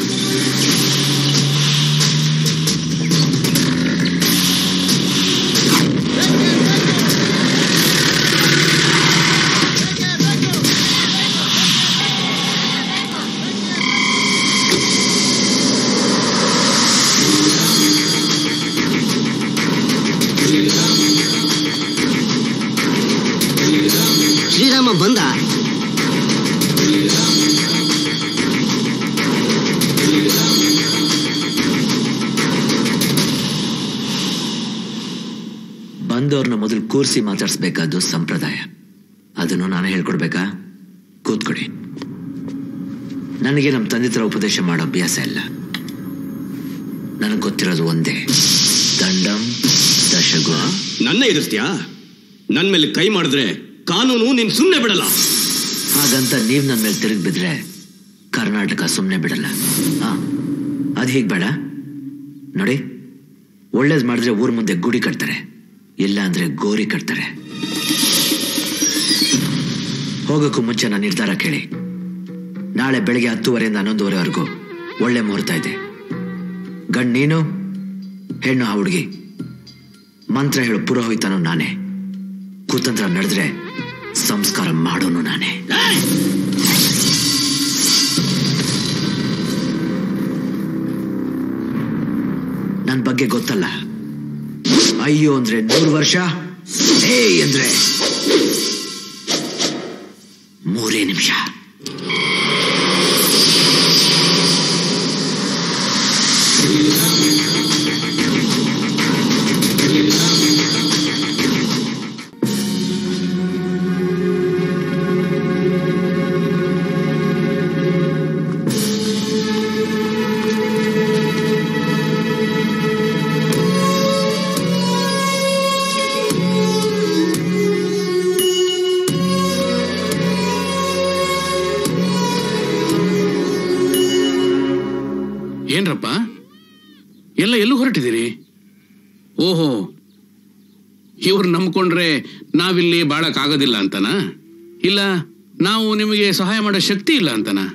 ಶ್ರೀರಾಮ ಬಂದ. ಬಂದವ್ರನ್ನ ಮೊದಲು ಕೂರಿಸಿ ಮಾತಾಡಿಸ್ಬೇಕಾದ್ದು ಸಂಪ್ರದಾಯ. ಅದನ್ನು ನಾನು ಹೇಳ್ಕೊಡ್ಬೇಕಾ? ಕೂತ್ಕೊಡಿ. ನನಗೆ ನಮ್ಮ ತಂದೆ ತರ ಉಪದೇಶ ಮಾಡೋ ಅಭ್ಯಾಸ ಇಲ್ಲ. ನನಗೆ ಗೊತ್ತಿರೋದು ಒಂದೇ, ದಂಡಂ ದಶಗುಣ. ನನ್ನ ಎದುರ್ಸ್ತೀಯಾ? ನನ್ನ ಮೇಲೆ ಕೈ ಮಾಡಿದ್ರೆ ಕಾನೂನು ನೀನ್ ಸುಮ್ಮನೆ ಬಿಡಲ್ಲ. ಹಾಗಂತ ನೀವ್ ನನ್ನ ಮೇಲೆ ತಿರುಗಿ ಬಿದ್ರೆ ಕರ್ನಾಟಕ ಸುಮ್ಮನೆ ಬಿಡಲ್ಲ. ಅದು ಹೀಗೆ ಬೇಡ. ನೋಡಿ, ಒಳ್ಳೇದು ಮಾಡಿದ್ರೆ ಊರ್ ಮುಂದೆ ಗುಡಿ ಕಟ್ತಾರೆ, ಇಲ್ಲ ಅಂದ್ರೆ ಗೋರಿ ಕಟ್ತಾರೆ. ಹೋಗೋಕ್ಕೂ ಮುಂಚೆ ನನ್ನ ನಿರ್ಧಾರ ಕೇಳಿ. ನಾಳೆ ಬೆಳಗ್ಗೆ 10:30 ಇಂದ 11:30ವರೆಗೂ ಒಳ್ಳೆ ಮುಹೂರ್ತ ಇದೆ. ಗಂಡು ನೀನು, ಹೆಣ್ಣು ಆ ಹುಡುಗಿ. ಮಂತ್ರ ಹೇಳು ಪುರೋಹಿತನು ನಾನೇ. ಕುತಂತ್ರ ನಡೆದ್ರೆ ಸಂಸ್ಕಾರ ಮಾಡೋನು ನಾನೇ. ನನ್ನ ಬಗ್ಗೆ ಗೊತ್ತಲ್ಲ. ಅಯ್ಯೋ ಅಂದ್ರೆ 100 ವರ್ಷ, ಏ ಅಂದ್ರೆ 3 ನಿಮಿಷ. ಎಲ್ಲೂ ಹೊರಟಿದ್ದೀರಿ? ಓಹೋ, ಇವ್ರು ನಂಬ್ಕೊಂಡ್ರೆ ನಾವಿಲ್ಲಿ ಬಾಳಕ್ಕಾಗೋದಿಲ್ಲ ಅಂತನಾ? ಇಲ್ಲ ನಾವು ನಿಮಗೆ ಸಹಾಯ ಮಾಡೋ ಶಕ್ತಿ ಇಲ್ಲ ಅಂತನಾ?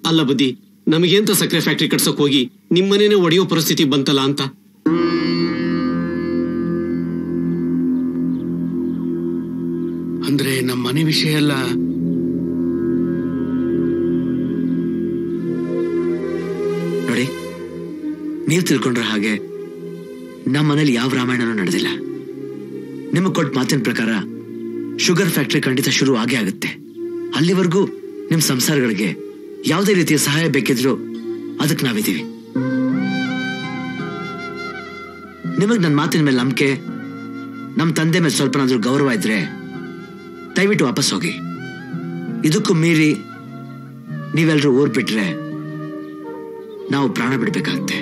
ಅಲ್ಲ ಬುದ್ಧಿ, ನಮಗೇಂತ ಸಕ್ಕರೆ ಫ್ಯಾಕ್ಟ್ರಿ ಕಟ್ಸೋಕ್ ಹೋಗಿ ನಿಮ್ಮನೇನೆ ಒಡೆಯೋ ಪರಿಸ್ಥಿತಿ ಬಂತಲ್ಲ ಅಂತ. ಅಂದ್ರೆ ನಮ್ಮ ಮನೆ ವಿಷಯ ಎಲ್ಲ ನೋಡಿ, ನೀವು ತಿಳ್ಕೊಂಡ್ರೆ ಹಾಗೆ ನಮ್ಮ ಮನೇಲಿ ಯಾವ ರಾಮಾಯಣನೂ ನಡೆದಿಲ್ಲ. ನಿಮಗೆ ಕೊಟ್ಟ ಮಾತಿನ ಪ್ರಕಾರ ಶುಗರ್ ಫ್ಯಾಕ್ಟ್ರಿ ಖಂಡಿತ ಶುರು ಆಗೇ ಆಗುತ್ತೆ. ಅಲ್ಲಿವರೆಗೂ ನಿಮ್ಮ ಸಂಸಾರಗಳಿಗೆ ಯಾವುದೇ ರೀತಿಯ ಸಹಾಯ ಬೇಕಿದ್ರು ಅದಕ್ಕೆ ನಾವಿದ್ದೀವಿ. ನಿಮಗೆ ನನ್ನ ಮಾತಿನ ಮೇಲೆ ನಂಬಿಕೆ, ನಮ್ಮ ತಂದೆ ಮೇಲೆ ಸ್ವಲ್ಪನಾದ್ರೂ ಗೌರವ ಇದ್ರೆ ದಯವಿಟ್ಟು ವಾಪಸ್ ಹೋಗಿ. ಇದಕ್ಕೂ ಮೀರಿ ನೀವೆಲ್ಲರೂ ಊರ್ ಬಿಟ್ರೆ ನಾವು ಪ್ರಾಣ ಬಿಡ್ಬೇಕಾಗತ್ತೆ.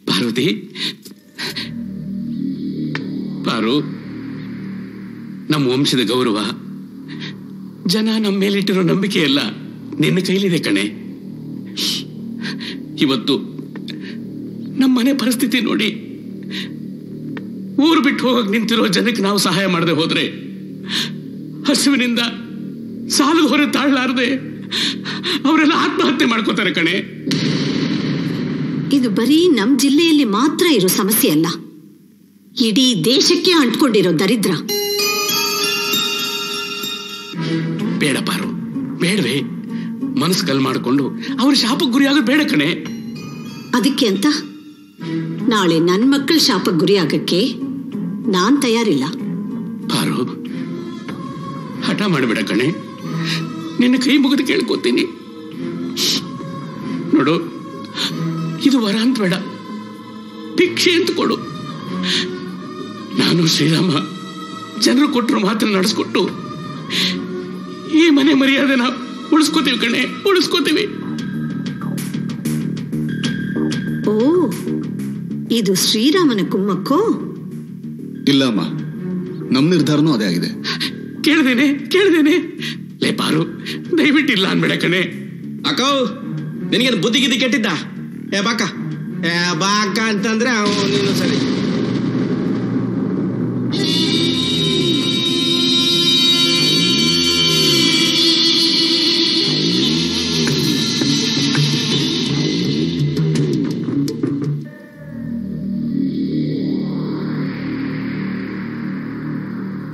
ಪಾರ್ವತಿ, ಪಾರು, ನಮ್ಮ ವಂಶದ ಗೌರವ, ಜನ ನಮ್ಮ ಮೇಲಿಟ್ಟಿರೋ ನಂಬಿಕೆ ಎಲ್ಲ ನಿನ್ನ ಕೈಲಿದೆ ಕಣೆ. ಇವತ್ತು ನಮ್ಮ ಮನೆ ಪರಿಸ್ಥಿತಿ ನೋಡಿ ಊರು ಬಿಟ್ಟು ಹೋಗಕ್ ನಿಂತಿರೋ ಜನಕ್ಕೆ ನಾವು ಸಹಾಯ ಮಾಡದೆ ಹೋದ್ರೆ ಹಸುವಿನಿಂದ ಸಾಲದ ಹೊರೆ ತಾಳಲಾರದೆ ಅವರೆಲ್ಲ ಆತ್ಮಹತ್ಯೆ ಮಾಡ್ಕೋತಾರೆ ಕಣೆ. ಇದು ಬರೀ ನಮ್ ಜಿಲ್ಲೆಯಲ್ಲಿ ಮಾತ್ರ ಇರೋ ಸಮಸ್ಯೆ ಅಲ್ಲ, ಇಡೀ ದೇಶಕ್ಕೆ ಅಂಟ್ಕೊಂಡಿರೋ ದರಿದ್ರ. ಬೇಡ ಪಾರು, ಬೇಡವೇ. ಮನಸ್ಸು ಕಲ್ ಮಾಡಿಕೊಂಡು ಅವ್ರ ಶಾಪಕ್ಕೆ ಗುರಿಯಾಗೋದು ಬೇಡ ಕಣೆ. ಅದಕ್ಕೆ ಅಂತ ನಾಳೆ ನನ್ನ ಮಕ್ಕಳ ಶಾಪಕ್ಕೆ ಗುರಿಯಾಗಕ್ಕೆ ನಾನ್ ತಯಾರಿಲ್ಲ. ಪಾರು, ಹಠ ಮಾಡಬೇಡ ಕಣೆ. ನಿನ್ನ ಕೈ ಮುಗಿದು ಕೇಳ್ಕೊತೀನಿ. ನೋಡು, ಇದು ವರ ಅಂತ ಬೇಡ, ಭಿಕ್ಷೆ ಅಂತ ಕೊಡು. ನಾನು ಶ್ರೀರಾಮ ಜನರು ಕೊಟ್ಟರು ಮಾತ್ರ ನಡೆಸ್ಕೊಟ್ಟು ಈ ಮನೆ ಮರ್ಯಾದೆನ ಉಳಿಸ್ಕೋತೀವಿ ಕಣೆ, ಉಳಿಸ್ಕೋತೀವಿ. ಓ, ಇದು ಶ್ರೀರಾಮನ ಕುಮ್ಮಕ್ಕೋ? ಇಲ್ಲಮ್ಮ, ನಮ್ ನಿರ್ಧಾರನೂ ಅದೇ ಆಗಿದೆ. ಕೇಳ್ದೇನೆ ಲೇ ಪಾರು, ದಯವಿಟ್ಟು ಇಲ್ಲ ಅನ್ಬೇಡ ಕಣೆ. ಅಕ್ಕ, ನಿನಗೇನು ಬುದ್ಧಿ ಗಿದ್ದಿ ಕೆಟ್ಟಿದ್ದ? ಬಾಕ ಬಾಕ ಅಂತಂದ್ರೆ ನೀನು ಸರಿ.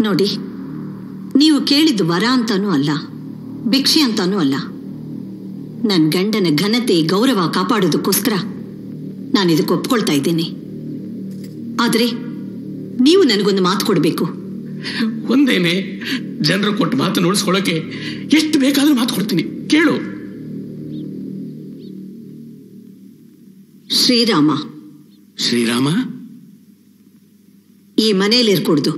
ನೋಡಿ, ನೀವು ಕೇಳಿದ್ದು ವರ ಅಂತಾನೂ ಅಲ್ಲ, ಭಿಕ್ಷೆ ಅಂತಾನೂ ಅಲ್ಲ. ನನ್ನ ಗಂಡನ ಘನತೆ ಗೌರವ ಕಾಪಾಡೋದಕ್ಕೋಸ್ಕರ ನಾನು ಇದಕ್ಕೆ ಒಪ್ಕೊಳ್ತಾ ಇದ್ದೀನಿ. ಆದ್ರೆ ನೀವು ನನಗೊಂದು ಮಾತು ಕೊಡಬೇಕು. ಒಂದೇನೆ, ಜನರು ಕೊಟ್ಟು ಮಾತನ್ನು ಉಳಿಸ್ಕೊಳ್ಳೋಕೆ ಎಷ್ಟು ಬೇಕಾದ್ರೂ ಮಾತು ಕೊಡ್ತೀನಿ, ಕೇಳು. ಶ್ರೀರಾಮ ಈ ಮನೆಯಲ್ಲಿ ಇರ್ಕೊಡ್ದು.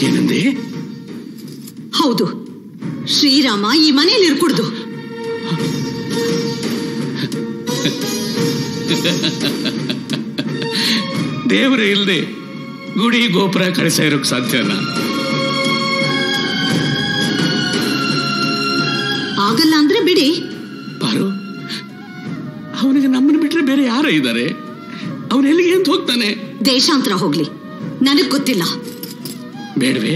ಏನಂದೆ? ಹೌದು, ಶ್ರೀರಾಮ ಈ ಮನೆಯಲ್ಲಿ ಇರ್ಕೊಡ್ದು. ದೇವರೇ ಇಲ್ಲದೆ ಗುಡಿ ಗೋಪುರ ಕಳಿಸ ಇರೋಕ್ ಸಾಧ್ಯನಾ? ಆಗಲ್ಲ ಅಂದ್ರೆ ಬಿಡಿ. ಪಾರು, ಅವನಿಗೆ ನಮ್ಮನ್ನು ಬಿಟ್ರೆ ಬೇರೆ ಯಾರು ಇದ್ದಾರೆ? ಅವನು ಎಲ್ಲಿಗೆ ಅಂತ ಹೋಗ್ತಾನೆ? ದೇಶಾಂತರ ಹೋಗ್ಲಿ, ನನಗ್ ಗೊತ್ತಿಲ್ಲ. ಬೇಡವೇ?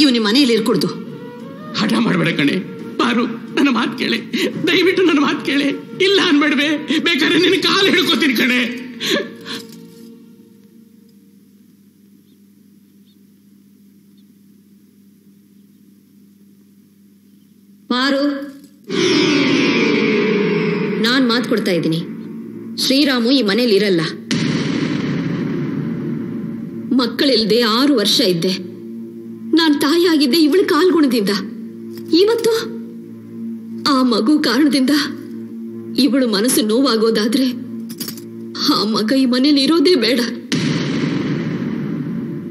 ಇವನಿ ಮನೆಯಲ್ಲಿ ಇರ್ಕೊಡ್ದು. ಹಠ ಮಾಡಬೇಡ ಕಣೆ. ಪಾರು, ನನ್ನ ಮಾತು ಕೇಳಿ, ದಯವಿಟ್ಟು ನನ್ನ ಮಾತು ಕೇಳಿ. ಇಲ್ಲ ಅನ್ಬೇಡವೆ, ಬೇಕಾದ್ರೆ ನಿನ್ನ ಕಾಲು ಹಿಡ್ಕೋತೀನಿ ಕಣೆ. ಪಾರು, ನಾನ್ ಮಾತು ಕೊಡ್ತಾ ಇದ್ದೀನಿ. ಶ್ರೀರಾಮು ಈ ಮನೇಲಿ ಇರಲ್ಲ. ಮಕ್ಕಳಿಲ್ದೆ 6 ವರ್ಷ ಇದ್ದೆ. ನಾನ್ ತಾಯಿಯಾಗಿದ್ದೆ ಇವಳ ಕಾಲ್ಗುಣದಿಂದ. ಇವತ್ತು ಆ ಮಗು ಕಾರಣದಿಂದ ಇವಳು ಮನಸ್ಸು ನೋವಾಗೋದಾದ್ರೆ ಆ ಮಗ ಈ ಮನೇಲಿ ಇರೋದೇ ಬೇಡ.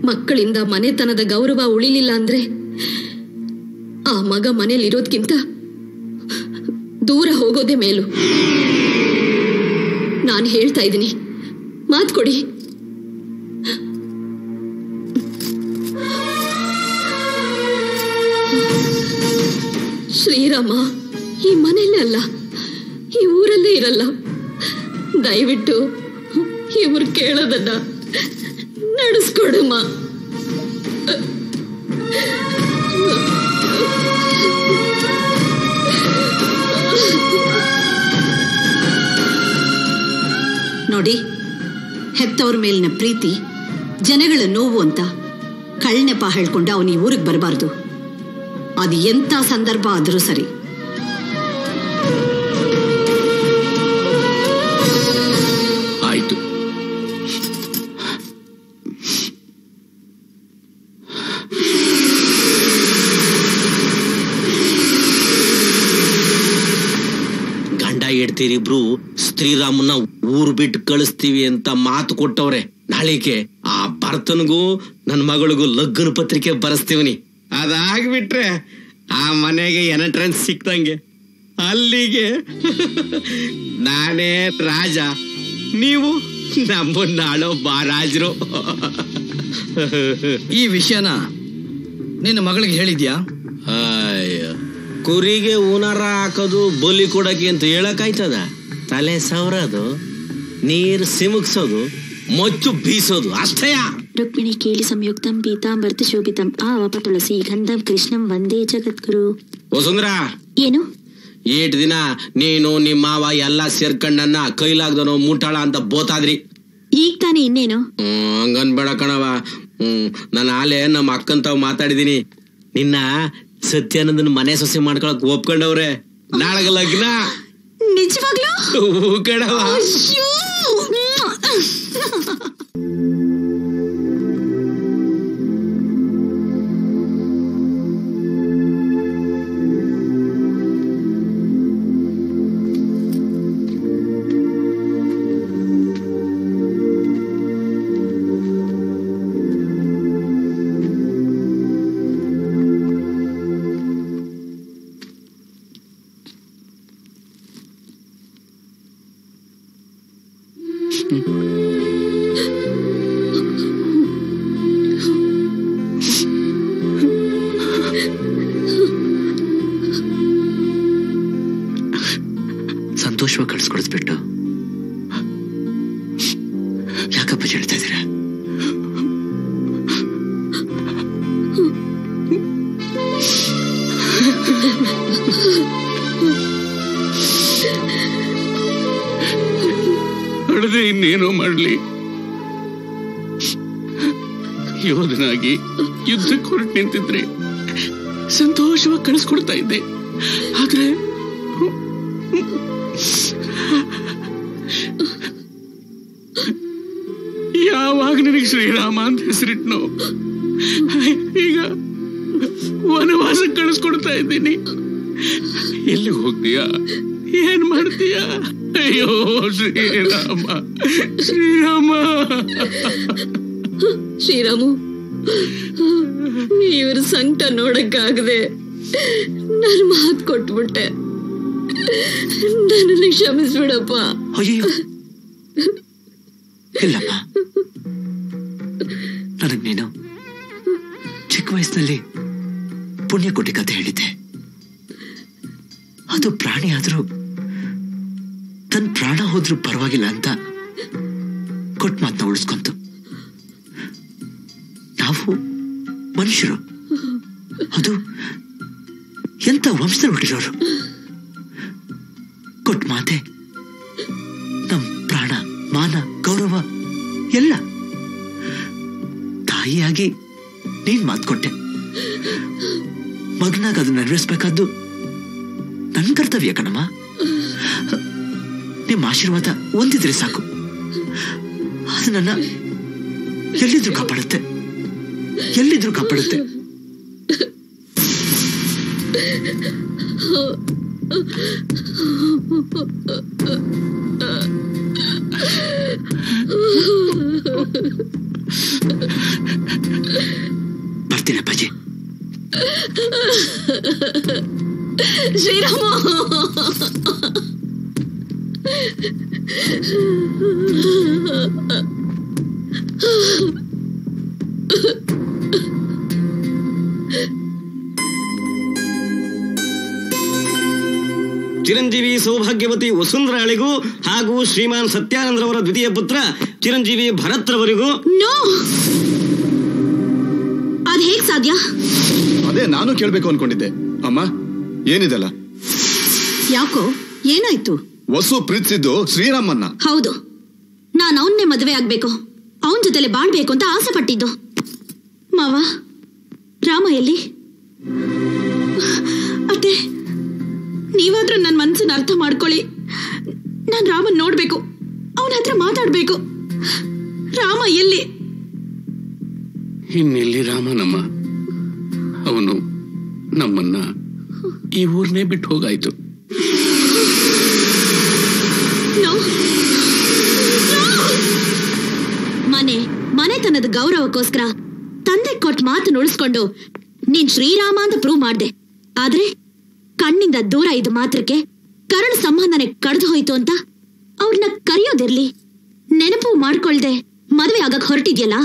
ಮಕ್ಕಳಿಂದ ಮನೆತನದ ಗೌರವ ಉಳಿಲಿಲ್ಲ ಅಂದ್ರೆ ಆ ಮಗ ಮನೇಲಿರೋದ್ಕಿಂತ ದೂರ ಹೋಗೋದೇ ಮೇಲು. ನಾನು ಹೇಳ್ತಾ ಇದ್ದೀನಿ, ಮಾತು ಕೊಡಿ. ಶ್ರೀರಾಮ ಈ ಮನೆಯಲ್ಲೇ ಅಲ್ಲ, ಈ ಊರಲ್ಲೇ ಇರಲ್ಲ. ದಯವಿಟ್ಟು ಇವ್ರು ಕೇಳೋದನ್ನ ನಡೆಸ್ಕೊಡಮ್ಮ. ನೋಡಿ, ಹೆತ್ತವ್ರ ಮೇಲಿನ ಪ್ರೀತಿ ಜನಗಳ ನೋವು ಅಂತ ಕಳ್ನೆಪ ಹೇಳ್ಕೊಂಡು ಅವನು ಈ ಊರಿಗೆ ಬರಬಾರ್ದು. ಅದು ಎಂಥ ಸಂದರ್ಭ ಆದರೂ ಸರಿ. ಆಯ್ತು. ಗಂಡ ಹೆಂಡ್ತೀರಿಬ್ರು ಶ್ರೀರಾಮನ್ನ ಊರು ಬಿಟ್ಟು ಕಳಿಸ್ತೀವಿ ಅಂತ ಮಾತು ಕೊಟ್ಟವ್ರೆ. ನಾಳೆಗೆ ಆ ಭರ್ತನಿಗೂ ನನ್ನ ಮಗಳಿಗೂ ಲಗ್ನ ಪತ್ರಿಕೆ ಬರೆಸ್ತೀವನಿ. ಅದಾಗ್ಬಿಟ್ರೆ ಆ ಮನೆಗೆ ಎಂಟ್ರೆನ್ಸ್ ಸಿಕ್ತಂಗೆ. ಅಲ್ಲಿಗೆ ನಾನೇ ರಾಜ, ನೀವು ನಮ್ಮನ್ನಾಳೋ ಬಾರಾಜರು. ಈ ವಿಷಯನ ನಿನ್ನ ಮಗಳಿಗೆ ಹೇಳಿದ್ಯಾ? ಅಯ್ಯೋ, ಕುರಿಗೆ ಊನಾರ ಹಾಕೋದು ಬಲಿ ಕೊಡಕ್ಕೆ ಅಂತ ಹೇಳಕ್ಕಾಯ್ತದ? ತಲೆ ಸವರೋದು, ನೀರು ಸಿಮುಕ್ಸೋದು, ಮೊಚ್ಚು ಬೀಸೋದು ಅಷ್ಟೇ. ರುಕ್ಮಿಣಿ ಕೇಳಿ ಸಂಯುಕ್ತಂ ಪೀತಾಂಬರ್ತ ಶೋಭಿತಂ ಆವಪ ತುಳಸಿ ಗಂಧಂ ಕೃಷ್ಣಂ ವಂದೇ ಜಗದ್ಗುರು. ಓ ಸುಂದರ, ಏನು ಏಟ್ ದಿನ ನೀನು ನಿಮ್ಮ ಮಾವ ಎಲ್ಲ ಸೇರ್ಕೊಂಡ್ ನನ್ನ ಕೈಲಾಗ್ದನೋ ಮುಟ್ಟಾಳ ಅಂತ ಬೋತಾದ್ರಿ. ಈಗ ತಾನೇ ಇನ್ನೇನು? ಹಂಗನ್ಬೇಡ ಕಣವ. ನಾನು ಆಲೆ ನಮ್ಮ ಅಕ್ಕನ್ ತಾವ್ ಮಾತಾಡಿದೀನಿ. ನಿನ್ನ ಸತ್ಯಾನಂದನ ಮನೆ ಸೊಸೆ ಮಾಡ್ಕೊಳಕ್ ಒಪ್ಕೊಂಡವ್ರೆ. ನಾಳಗ ಲಗ್ನ. ನಿಜವಾಗ್ಲೂ ಕಣವ. ಸಂತೋಷವಾಗಿ ಕಳಿಸ್ಕೊಡಿಸ್ಬಿಟ್ಟು ಯಾಕಪ್ಪ ಹೇಳ್ತಾ ಇದ್ದೀರಾ? ಹೊಡೆದು ಇನ್ನೇನೋ ಮಾಡ್ಲಿ, ಯೋಧನಾಗಿ ಯುದ್ಧಕ್ಕೆ ಹೊರಟು ನಿಂತಿದ್ರೆ ಸಂತೋಷವಾಗಿ ಕಳಿಸ್ಕೊಡ್ತಾ ಇದ್ದೆ. ಆದ್ರೆ ಯಾವಾಗ ನಿನಗೆ ಶ್ರೀರಾಮ ಅಂತ ಹೆಸರಿಟ್ನೋ, ಈಗ ವನವಾಸಕ್ಕೆ ಕಳಿಸ್ಕೊಡ್ತಾ ಇದ್ದೀನಿ. ಎಲ್ಲಿಗೆ ಹೋಗ್ತೀಯಾ? ಏನ್ ಮಾಡ್ತೀಯಾ? ಅಯ್ಯೋ ಶ್ರೀರಾಮ, ಶ್ರೀರಾಮ. ಶ್ರೀರಾಮು, ಇವ್ರ ಸಂಕಟ ನೋಡಕ್ಕಾಗದೆ ನಾನು ಮಾತು ಕೊಟ್ಬಿಟ್ಟೆ. ನನ್ನನ್ನು ಕ್ಷಮಿಸ್ಬಿಡಪ್ಪ. ಅಯ್ಯೋ ಇಲ್ಲಮ್ಮ, ನನಗ್ ನೀನು ಚಿಕ್ಕ ವಯಸ್ಸಿನಲ್ಲಿ ಪುಣ್ಯ ಕೊಟ್ಟಿ ಕತೆ ಹೇಳಿದ್ದೆ. ಅದು ಪ್ರಾಣಿ ಆದ್ರೂ ತನ್ನ ಪ್ರಾಣ ಹೋದ್ರೂ ಪರವಾಗಿಲ್ಲ ಅಂತ ಕೊಟ್ಟ ಮಾತನ್ನ ಉಳಿಸ್ಕೊಂತು. ನಾವು ಮನುಷ್ಯರು, ಅದು ಎಂತ ವಂಶದಲ್ಲಿ ಹುಟ್ಟಿರೋರು. ಕೊಟ್ಟ ಮಾತೆ ನಮ್ ಪ್ರಾಣ, ಮಾನ, ಗೌರವ ಎಲ್ಲ. ತಾಯಿಯಾಗಿ ನೀನ್ ಮಾತು ಕೊಟ್ಟೆ, ಮಗನಾಗ ಅದು ನೆರವೇರಿಸ್ಬೇಕಾದ್ದು ನನ್ನ ಕರ್ತವ್ಯ ಕಣಮ್ಮ. ನಿಮ್ಮ ಆಶೀರ್ವಾದ ಒಂದಿದ್ರೆ ಸಾಕು, ಅದು ನನ್ನ ಎಲ್ಲಿದ್ರು ಕಾಪಾಡುತ್ತೆ, ಎಲ್ಲಿದ್ರು ಕಾಪಾಡುತ್ತೆ. ಬನ್ನಿ ಅಪ್ಪಾಜಿ. ಶ್ರೀರಾಮ, ಚಿರಂಜೀವಿ ಸೌಭಾಗ್ಯವತಿ ವಸುಂಧರಾಳಿಗೂ ಹಾಗೂ ಶ್ರೀಮಾನ್ ಸತ್ಯಾನಂದ್ರವರ ದ್ವಿತೀಯ ಪುತ್ರ ಚಿರಂಜೀವಿ ಭರತ್ರವರಿಗೂ. ನೋ, ಅದ್ ಹೇಗ್ ಸಾಧ್ಯ? ಅದೇ ನಾನು ಕೇಳ್ಬೇಕು ಅನ್ಕೊಂಡಿದ್ದೆ. ಅಮ್ಮ, ಏನಿದೆಲ್ಲ? ಯಾಕೋ, ಏನಾಯ್ತು? ವಸು ಪ್ರೀತಿಸಿದ್ದು ಶ್ರೀರಾಮನ್ನ. ಹೌದು, ನಾನು ಅವನ್ನೇ ಮದುವೆ ಆಗ್ಬೇಕು, ಅವನ್ ಜೊತೆಲೆ ಬಾಳ್ಬೇಕು ಅಂತ ಆಸೆ ಪಟ್ಟಿದ್ದು. ಮಾವ, ರಾಮ ಎಲ್ಲಿ? ಅತ್ತೆ, ನೀವಾದ್ರೂ ನನ್ನ ಮನಸ್ಸನ್ನ ಅರ್ಥ ಮಾಡ್ಕೊಳ್ಳಿ. ನಾನು ರಾಮನ್ ನೋಡ್ಬೇಕು, ಅವನ ಹತ್ರ ಮಾತಾಡ್ಬೇಕು. ರಾಮ ಎಲ್ಲಿ? ಇನ್ನೆಲ್ಲಿ ರಾಮನಮ್ಮ? ಅವನು ನಮ್ಮನ್ನ ಈ ಊರ್ನೇ ಬಿಟ್ಟು ಹೋಗಾಯ್ತು. ಮನೆತನದ ಗೌರವಕ್ಕೋಸ್ಕರ ತಂದೆ ಕೊಟ್ಟು ಮಾತು ನುಳಿಸ್ಕೊಂಡು ನೀನ್ ಶ್ರೀರಾಮ ಅಂತ ಪ್ರೂವ್ ಮಾಡ್ದೆ. ಆದ್ರೆ ಕಣ್ಣಿಂದ ದೂರ ಇದ್ದ ಮಾತ್ರಕ್ಕೆ ಕರುಣ ಸಂಬಂಧನೆ ಕಡ್ದು ಹೋಯ್ತು ಅಂತ ಅವ್ರನ್ನ ಕರೆಯೋದಿರ್ಲಿ, ನೆನಪು ಮಾಡ್ಕೊಳ್ದೆ ಮದುವೆ ಆಗಕ್ ಹೊರಟಿದ್ಯಲ್ಲ,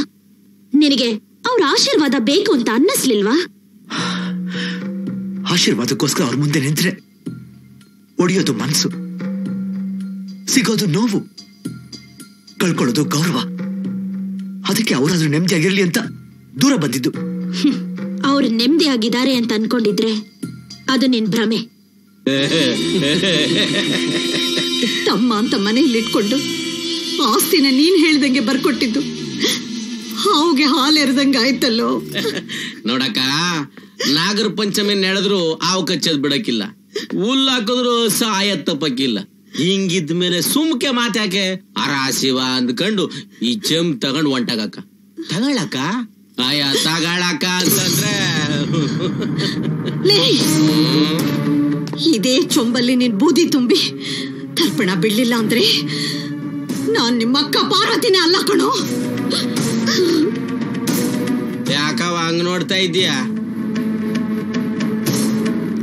ನಿನಗೆ ಅವ್ರ ಆಶೀರ್ವಾದ ಬೇಕು ಅಂತ ಅನ್ನಿಸ್ಲಿಲ್ವಾ? ಆಶೀರ್ವಾದಕ್ಕೋಸ್ಕರ ಅವ್ರ ಮುಂದೆ ನಿಂತ್ರೆ ಒಡೆಯೋದು ಮನ್ಸು, ಸಿಗೋದು ನೋವು, ಕಳ್ಕೊಳ್ಳೋದು ಗೌರವ. ಅದಕ್ಕೆ ಅವರಾದ್ರೂ ನೆಮ್ಮದಿಯಾಗಿರ್ಲಿ ಅಂತ ದೂರ ಬಂದಿದ್ದು. ಅವ್ರು ನೆಮ್ಮದಿಯಾಗಿದ್ದಾರೆ ಅಂತ ಅನ್ಕೊಂಡಿದ್ರೆ ಅದು ನಿನ್ ಭ್ರಮೆ. ತಮ್ಮ ಅಂತ ಮನೆಯಲ್ಲಿ ಇಟ್ಕೊಂಡು ಆಸ್ತಿನ ನೀನ್ ಹೇಳ್ದಂಗೆ ಬರ್ಕೊಟ್ಟಿದ್ದು ಹಾವುಗೆ ಹಾಲೆರೆದಂಗ ಆಯ್ತಲ್ಲೋ. ನೋಡಕ್ಕ, ನಾಗರ ಪಂಚಮಿ ನಡೆದ್ರು ಹಾವು ಕಚ್ಚದ್ ಬಿಡಕ್ಕಿಲ್ಲ, ಹುಲ್ಲು ಹಾಕಿದ್ರು ಸಾಯತ್ ತಪ್ಪಕ್ಕಿಲ್ಲ. ಹಿಂಗಿದ್ದ ಮೇಲೆ ಸುಮ್ಕೆ ಮಾತ್ಯಾಕೆ ಅರಾಶಿವ ಅಂದ್ಕೊಂಡು ಈ ಚೆಂಬ್ ತಗೊಂಡ್ ಹೊಂಟಾಗಕ್ಕ. ತಗೊಳಕ್ಕ ಆಯ ತಗೊಳಕ್ಕ ಅಂತಂದ್ರೆ ಇದೇ ಚೊಂಬಲ್ಲಿ ನೀನ್ ಬೂದಿ ತುಂಬಿ ತರ್ಪಣ ಬಿಡ್ಲಿಲ್ಲ ಅಂದ್ರೆ ನಾನ್ ನಿಮ್ಮ ಅಕ್ಕ ಪಾರ್ವತಿನೇ ಅಲ್ಲ ಕಣೋ. ಯಾಕವ ಹಂಗ್ ನೋಡ್ತಾ ಇದ್ದೀಯ?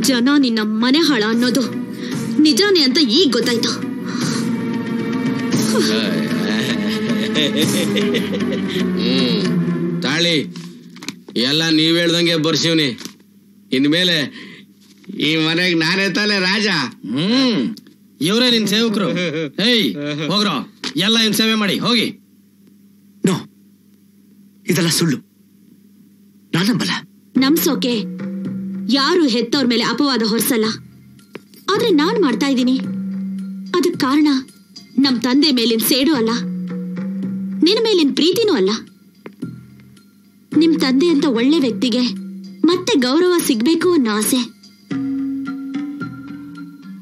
ಜನ ನಿನ್ನ ಮನೆ ಹಾಳ ಅನ್ನೋದು ನಿಜಾನೇ ಅಂತ ಈಗ ಗೊತ್ತಾಯ್ತು. ತಾಳಿ ಎಲ್ಲ ನೀವ್ ಹೇಳ್ದಂಗೆ ಬರ್ಸಿವ್ನಿ. ಇನ್ಮೇಲೆ ಈ ಮನೆಗೆ ನಾನೇ ತಾನೆ ರಾಜ. ಇವರೇ ನಿನ್ ಸೇವಕರು. ಏಯ್ ಹೋಗ್ರೋ, ಎಲ್ಲ ಏನ್ ಸೇವೆ ಮಾಡಿ ಹೋಗಿ. ನೋ, ಇದೆಲ್ಲ ಸುಳ್ಳು, ನಾನಂಬಲ್ಲ. ನಮ್ಸೋಕೆ ಯಾರು ಹೆತ್ತವ್ರ ಮೇಲೆ ಅಪವಾದ ಹೊರಸಲ್ಲ, ಆದ್ರೆ ನಾನ್ ಮಾಡ್ತಾ ಇದ್ದೀನಿ. ಅದಕ್ ಕಾರಣ ನಮ್ ತಂದೆ ಮೇಲಿನ ಸೇಡು ಅಲ್ಲ, ನಿನ್ ಮೇಲಿನ ಪ್ರೀತಿನೂ ಅಲ್ಲ. ನಿಮ್ ತಂದೆ ಅಂತ ಒಳ್ಳೆ ವ್ಯಕ್ತಿಗೆ ಮತ್ತೆ ಗೌರವ ಸಿಗ್ಬೇಕು ಅನ್ನೋ ಆಸೆ.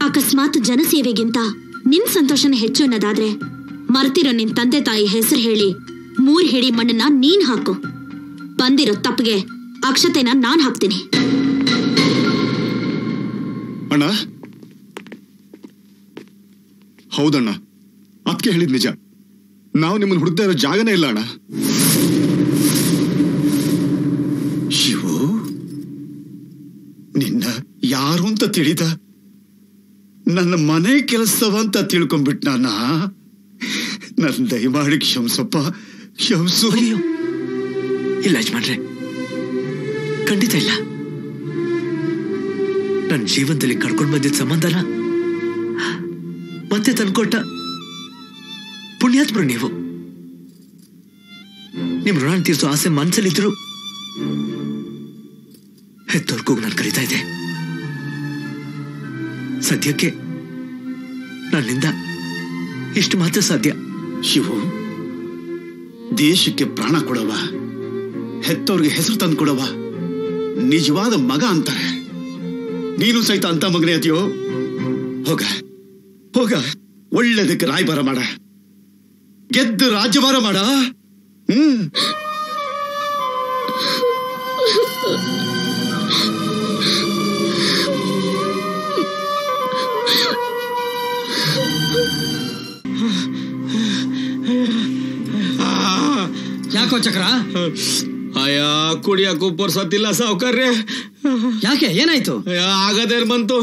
ಅಕಸ್ಮಾತ್ ಜನಸೇವೆಗಿಂತ ನಿನ್ ಸಂತೋಷನೇ ಹೆಚ್ಚು ಅನ್ನೋದಾದ್ರೆ ಮರ್ತಿರೋ ನಿನ್ ತಂದೆ ತಾಯಿ ಹೆಸರು ಹೇಳಿ 3 ಹಿಡಿ ಮಣ್ಣನ್ನ ನೀನ್ ಹಾಕು. ಬಂದಿರೋ ತಪ್ಪಿಗೆ ಅಕ್ಷತೆನ ನಾನ್ ಹಾಕ್ತೀನಿ. ಅಣ್ಣ, ಹೌದಣ್ಣ, ಅದಕ್ಕೆ ಹೇಳಿದ್ ನಿಜ. ನಾವು ನಿಮ್ಮನ್ನು ಹುಡುಕ್ತಾ ಇರೋ ಜಾಗನೇ ಇಲ್ಲ ಅಣ್ಣ. ಶಿವು, ನಿನ್ನ ಯಾರು ಅಂತ ತಿಳಿದ ನನ್ನ ಮನೆ ಕೆಲಸವ ಅಂತ ತಿಳ್ಕೊಂಡ್ಬಿಟ್ ನನ್ನ ದಯಮಾಡಿ ಕ್ಷಮಿಸಪ್ಪ, ಕ್ಷಮಿಸು. ಇಲ್ಲ ಯಜಮಾನ್ರೆ, ಖಂಡಿತ ಇಲ್ಲ. ನನ್ನ ಜೀವನದಲ್ಲಿ ಕರ್ಕೊಂಡು ಬಂದಿದ್ದ ಸಂಬಂಧನ ಮತ್ತೆ ತಂದ್ಕೊಟ್ಟ ಪುಣ್ಯಾತ್ಮರು ನೀವು. ನಿಮ್ ಋಣ ತೀರ್ಸೋ ಆಸೆ ಮನಸ್ಸಲ್ಲಿದ್ರು ಹೆತ್ತೋರ್ಗೂ ನಾನು ಕರೀತಾ ಇದ್ದೆ. ಸದ್ಯಕ್ಕೆ ನನ್ನಿಂದ ಇಷ್ಟು ಮಾತ್ರ ಸಾಧ್ಯ. ಶಿವು, ದೇಶಕ್ಕೆ ಪ್ರಾಣ ಕೊಡವ, ಹೆತ್ತವ್ರಿಗೆ ಹೆಸರು ತಂದು ಕೊಡವ ನಿಜವಾದ ಮಗ ಅಂತಾರೆ. ನೀನು ಸಹಿತ ಅಂತ ಮಗನೇ ಅತಿಯೋ. ಹೋಗ ಹೋಗ, ಒಳ್ಳೆದಕ್ಕೆ ರಾಯಭಾರ ಮಾಡ, ಗೆದ್ದು ರಾಜ್ಯಭಾರ ಮಾಡ. ಯಾಕೋ ಚಕ್ರ? ಅಯ್ಯ ಕುಡಿಯಕ್ಕೂ ಪುರ್ಸತ್ತಿಲ್ಲ ಸಾವುಕಾರ್ರೆ. ಯಾಕೆ ಏನಾಯ್ತು? ಆಗದೇನ್ ಬಂತು,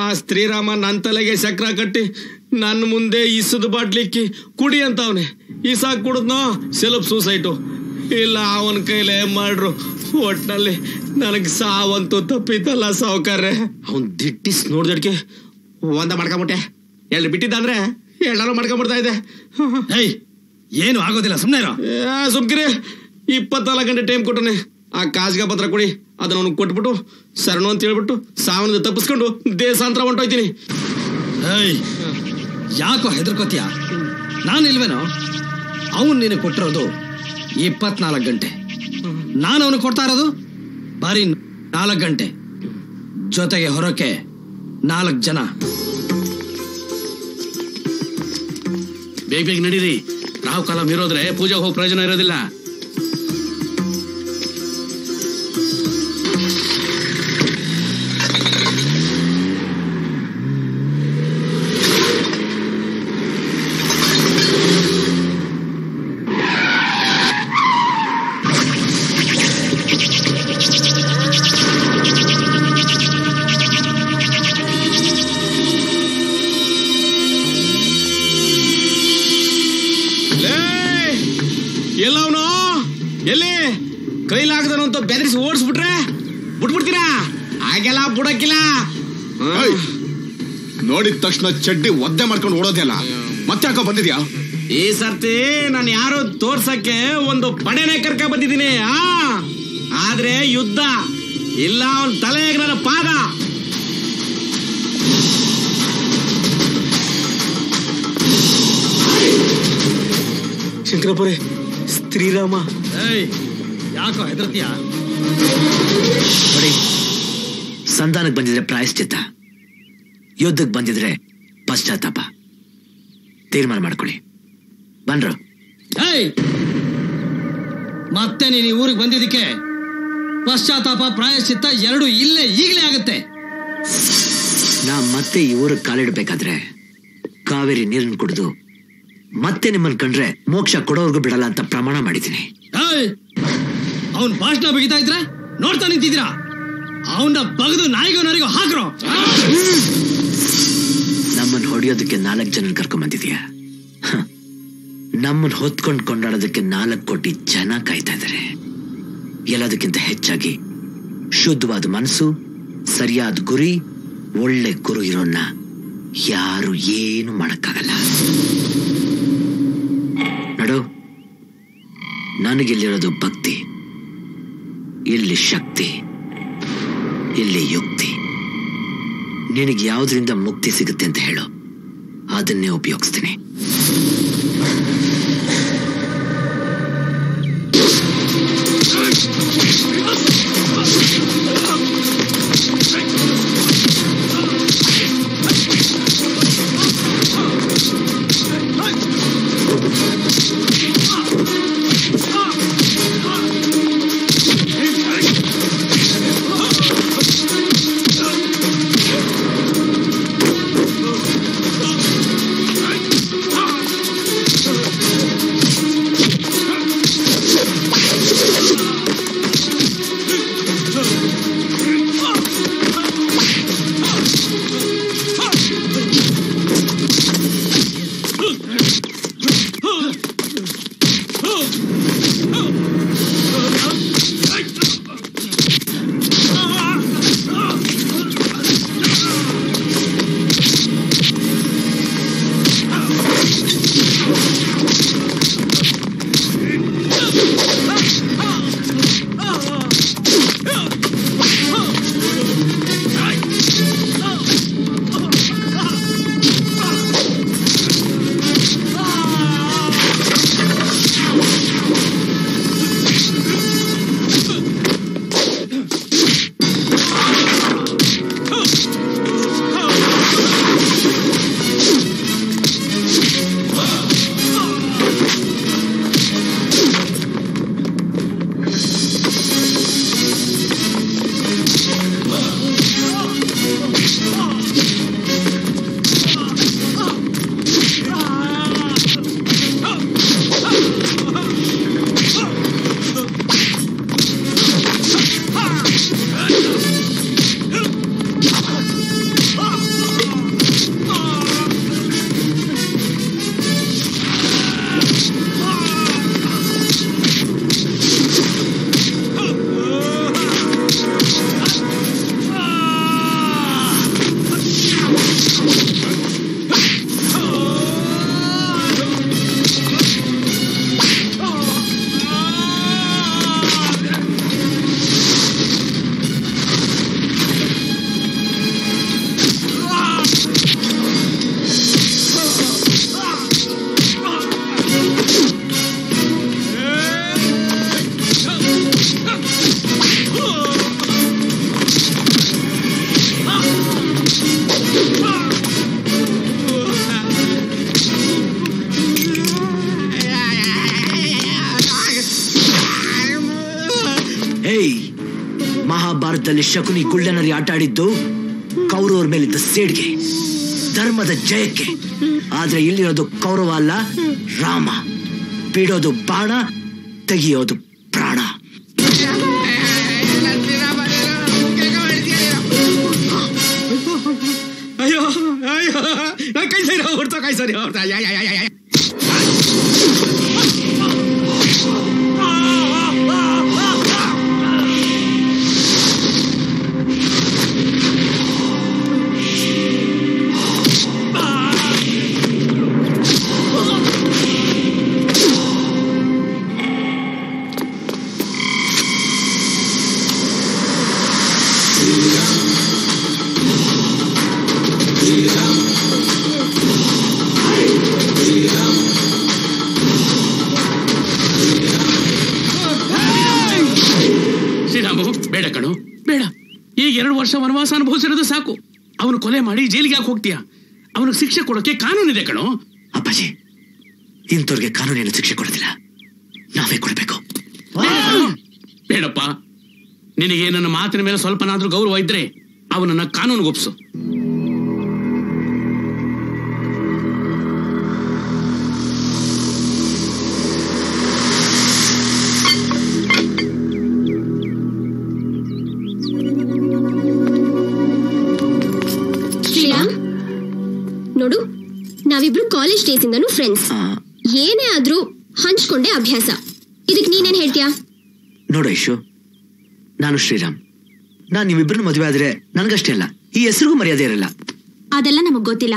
ಆ ಶ್ರೀರಾಮ ನನ್ನ ತಲೆಗೆ ಚಕ್ರ ಕಟ್ಟಿ ನನ್ನ ಮುಂದೆ ಇಸದ ಬಾಟ್ಲಿಕ್ಕಿ ಕುಡಿ ಅಂತ ಅವನೇ. ಇಸಾಕ್ ಕುಡಿದ್ನೋ ಸೆಲ್ಫ್ ಸೂಸೈಟು, ಇಲ್ಲ ಅವನ ಕೈಲೇ ಮಾಡ್ರು. ಒಟ್ನಲ್ಲಿ ನನಗ್ ಸಾವಂತೂ ತಪ್ಪಿತಲ್ಲ ಸಾವುಕಾರ್ರೆ. ಅವನ್ ದಿಟ್ಟಿಸ್ ನೋಡ್ದಡ್ಕೆ ಒಂದ ಮಾಡ್ಕೊಂಬಿಟ್ಟೆ. ಎಲ್ರು ಬಿಟ್ಟಿದ್ದಂದ್ರೆ ಎಲ್ಲಾರು ಮಾಡ್ಕೊಂಬಿಡ್ತಾ ಇದೆ. ಏನು ಆಗೋದಿಲ್ಲ, ಸುಮ್ನೆ ಸುಮ್ಕಿರಿ. 24 ಗಂಟೆ ಟೈಮ್ ಕೊಟ್ಟನೆ. ಆ ಕಾಸ್ಗ ಪತ್ರ ಕೊಡಿ, ಅದನ್ನ ಅವನಿಗೆ ಕೊಟ್ಬಿಟ್ಟು ಶರಣು ಅಂತ ಹೇಳ್ಬಿಟ್ಟು ಸಾವನ್ನ ತಪ್ಪಿಸ್ಕೊಂಡು ದೇಶಾಂತರ ಹೊಂಟೋಯ್ತೀನಿ. ಯಾಕೋ ಹೆದರ್ಕೋತೀಯ? ನಾನು ಇಲ್ವೇನೋ? ಅವನು ನೀನು ಕೊಟ್ಟಿರೋದು 24 ಗಂಟೆ, ನಾನು ಅವನು ಕೊಡ್ತಾ ಇರೋದು ಬರೀ 4 ಗಂಟೆ. ಜೊತೆಗೆ ಹೊರಕ್ಕೆ 4 ಜನ. ಬೇಗ ಬೇಗ ನಡೀರಿ, ರಾಹು ಕಾಲ ಮೀರೋದ್ರೆ ಪೂಜೆಗೆ ಹೋಗಿ ಪ್ರಯೋಜನ ಇರೋದಿಲ್ಲ. ಎಲ್ಲವನು ಎಲ್ಲಿ ಕೈಲಾಗದನು ಅಂತ ಬೆದರಿಸಿ ಓಡಿಸ್ಬಿಟ್ರೆ ಬಿಟ್ಬಿಡ್ತೀರಾ? ಹಾಗೆಲ್ಲ ಬಿಡಕ್ಕಿಲ್ಲ. ನೋಡಿದ ತಕ್ಷಣ ಚಡ್ಡಿ ಒದ್ದೆ ಮಾಡ್ಕೊಂಡು ಓಡೋದಿಲ್ಲ, ಮತ್ತೆ ಯಾಕೋ ಬಂದಿದ್ಯಾ? ಈ ಸರ್ತಿ ನಾನು ಯಾರೋ ತೋರ್ಸಕ್ಕೆ ಒಂದು ಪಡೆನೆ ಕರ್ಕ ಬಂದಿದ್ದೀನಿ. ಆದ್ರೆ ಯುದ್ಧ ಇಲ್ಲ, ಅವನ್ ತಲೆಗೆ ನನ್ನ ಪಾದ. ಶಂಕರಪುರೆ, ಶ್ರೀರಾಮ. ಯಾಕೋ ಹೆದರ್ತೀಯ? ನೋಡಿ, ಸಂಧಾನಕ್ಕೆ ಬಂದಿದ್ರೆ ಪ್ರಾಯಶ್ಚಿತ್ತ, ಯುದ್ಧಕ್ಕೆ ಬಂದಿದ್ರೆ ಪಶ್ಚಾತ್ತಾಪ. ತೀರ್ಮಾನ ಮಾಡ್ಕೊಳ್ಳಿ. ಬನ್ರು. ಮತ್ತೆ ನೀನು ಊರಿಗೆ ಬಂದಿದ್ದಕ್ಕೆ ಪಶ್ಚಾತ್ತಾಪ ಪ್ರಾಯಶ್ಚಿತ್ತ ಎರಡು ಇಲ್ಲೇ ಈಗಲೇ ಆಗುತ್ತೆ. ನಾ ಮತ್ತೆ ಈ ಊರಿಗೆ ಕಾಲಿಡ್ಬೇಕಾದ್ರೆ ಕಾವೇರಿ ನೀರನ್ನು ಕುಡಿದು ಮತ್ತೆ ನಿಮ್ಮನ್ನ ಕಂಡ್ರೆ ಮೋಕ್ಷ ಕೊಡೋರ್ಗು ಬಿಡಲ್ಲ ಅಂತ ಪ್ರಮಾಣ ಮಾಡಿದ್ದೀನಿ. ಅವನ್ ಭಾಷಣ ಬಗಿತಾ ಇದ್ರೆ ನೋಡ್ತಾ ನಿಂತಿದ್ದೀರಾ? ಅವನ್ನ ಬಗದು ನಾಯಿಗೋ ನರಿಗೋ ಹಾಕ್ರೋ. ನಮ್ಮನ್ನ ಹೊಡೆಯೋದಕ್ಕೆ 4 ಜನ ಕರ್ಕೊಂಡ್ ಬಂದಿದೀಯ. ನಮ್ಮನ್ನ ಹೊತ್ಕೊಂಡು ಕೊಂಡಾಡೋದಕ್ಕೆ 4 ಕೋಟಿ ಜನ ಕಾಯ್ತಾ ಇದ್ದಾರೆ. ಎಲ್ಲದಕ್ಕಿಂತ ಹೆಚ್ಚಾಗಿ ಶುದ್ಧವಾದ ಮನಸ್ಸು, ಸರಿಯಾದ ಗುರಿ, ಒಳ್ಳೆ ಗುರು ಇರೋನ್ನ ಯಾರು ಏನು ಮಾಡಕ್ಕಾಗಲ್ಲ. ನೋಡು, ನನಗಿಲ್ಲಿರೋದು ಭಕ್ತಿ, ಇಲ್ಲಿ ಶಕ್ತಿ, ಇಲ್ಲಿ ಯುಕ್ತಿ. ನಿನಗೆ ಯಾವ್ದ್ರಿಂದ ಮುಕ್ತಿ ಸಿಗುತ್ತೆ ಅಂತ ಹೇಳು, ಅದನ್ನೇ ಉಪಯೋಗಿಸ್ತೀನಿ. ಮಹಾಭಾರತದಲ್ಲಿ ಶಕುನಿ ಗುಳ್ಳೆನರಿ ಆಟ ಆಡಿದ್ದು ಕೌರವರ ಮೇಲಿದ್ದ ಸೇಡ್ಗೆ, ಧರ್ಮದ ಜಯಕ್ಕೆ. ಆದ್ರೆ ಇಲ್ಲಿರೋದು ಕೌರವ ಅಲ್ಲ, ರಾಮ. ಬಿಡೋದು ಬಾಣ, ತೆಗಿಯೋದು ಪ್ರಾಣ. ಅಯ್ಯೋ ಅಯ್ಯೋ ಕೈ ಸರಿ ಹೊಡ್ತಾ ಕೈ ಸರಿ ಹೊಡ್ತಾ ಶ್ರೀರಾಮು, ಬೇಡ ಕಣು, ಬೇಡ. ಈಗ 2 ವರ್ಷ ವನವಾಸ ಅನುಭವಿಸಿರೋದು ಸಾಕು. ಅವನು ಕೊಲೆ ಮಾಡಿ ಜೈಲಿಗೆ ಯಾಕೆ ಹೋಗ್ತೀಯ? ಅವನಿಗೆ ಶಿಕ್ಷೆ ಕೊಡೋಕೆ ಕಾನೂನಿದೆ ಕಣು. ಅಪ್ಪಾಜಿ, ಇಂಥವ್ರಿಗೆ ಕಾನೂನೇನು ಶಿಕ್ಷೆ ಕೊಡೋದಿಲ್ಲ, ನಾವೇ ಕೊಡಬೇಕು. ಬೇಡಪ್ಪ, ನಿನಗೆ ನನ್ನ ಮಾತಿನ ಮೇಲೆ ಸ್ವಲ್ಪನಾದ್ರೂ ಗೌರವ ಇದ್ರೆ ಅವನನ್ನ ಕಾನೂನಿಗೆ ಒಪ್ಸು. ಶ್ರೀರಾಮ್, ನೋಡು, ನಾವಿಬ್ರು ಕಾಲೇಜ್ ಡೇಸ್ ಇಂದನೂ ಫ್ರೆಂಡ್ಸ್. ಏನೇ ಆದ್ರೂ ಹಂಚ್ಕೊಂಡೆ ಅಭ್ಯಾಸ. ಇದಕ್ ನೀನೇನ್ ಹೇಳ್ತೀಯಾ? ನೋಡು ಐಶು, ನಾನು ಶ್ರೀರಾಮ್. ನಾನ್ ನೀವಿಬ್ರು ಮದುವೆ ಆದ್ರೆ ನನಗಷ್ಟೇ ಅಲ್ಲ, ಈ ಹೆಸರಿಗೂ ಮರ್ಯಾದೆ ಇರಲ್ಲ. ಅದೆಲ್ಲ ನಮಗ್ ಗೊತ್ತಿಲ್ಲ.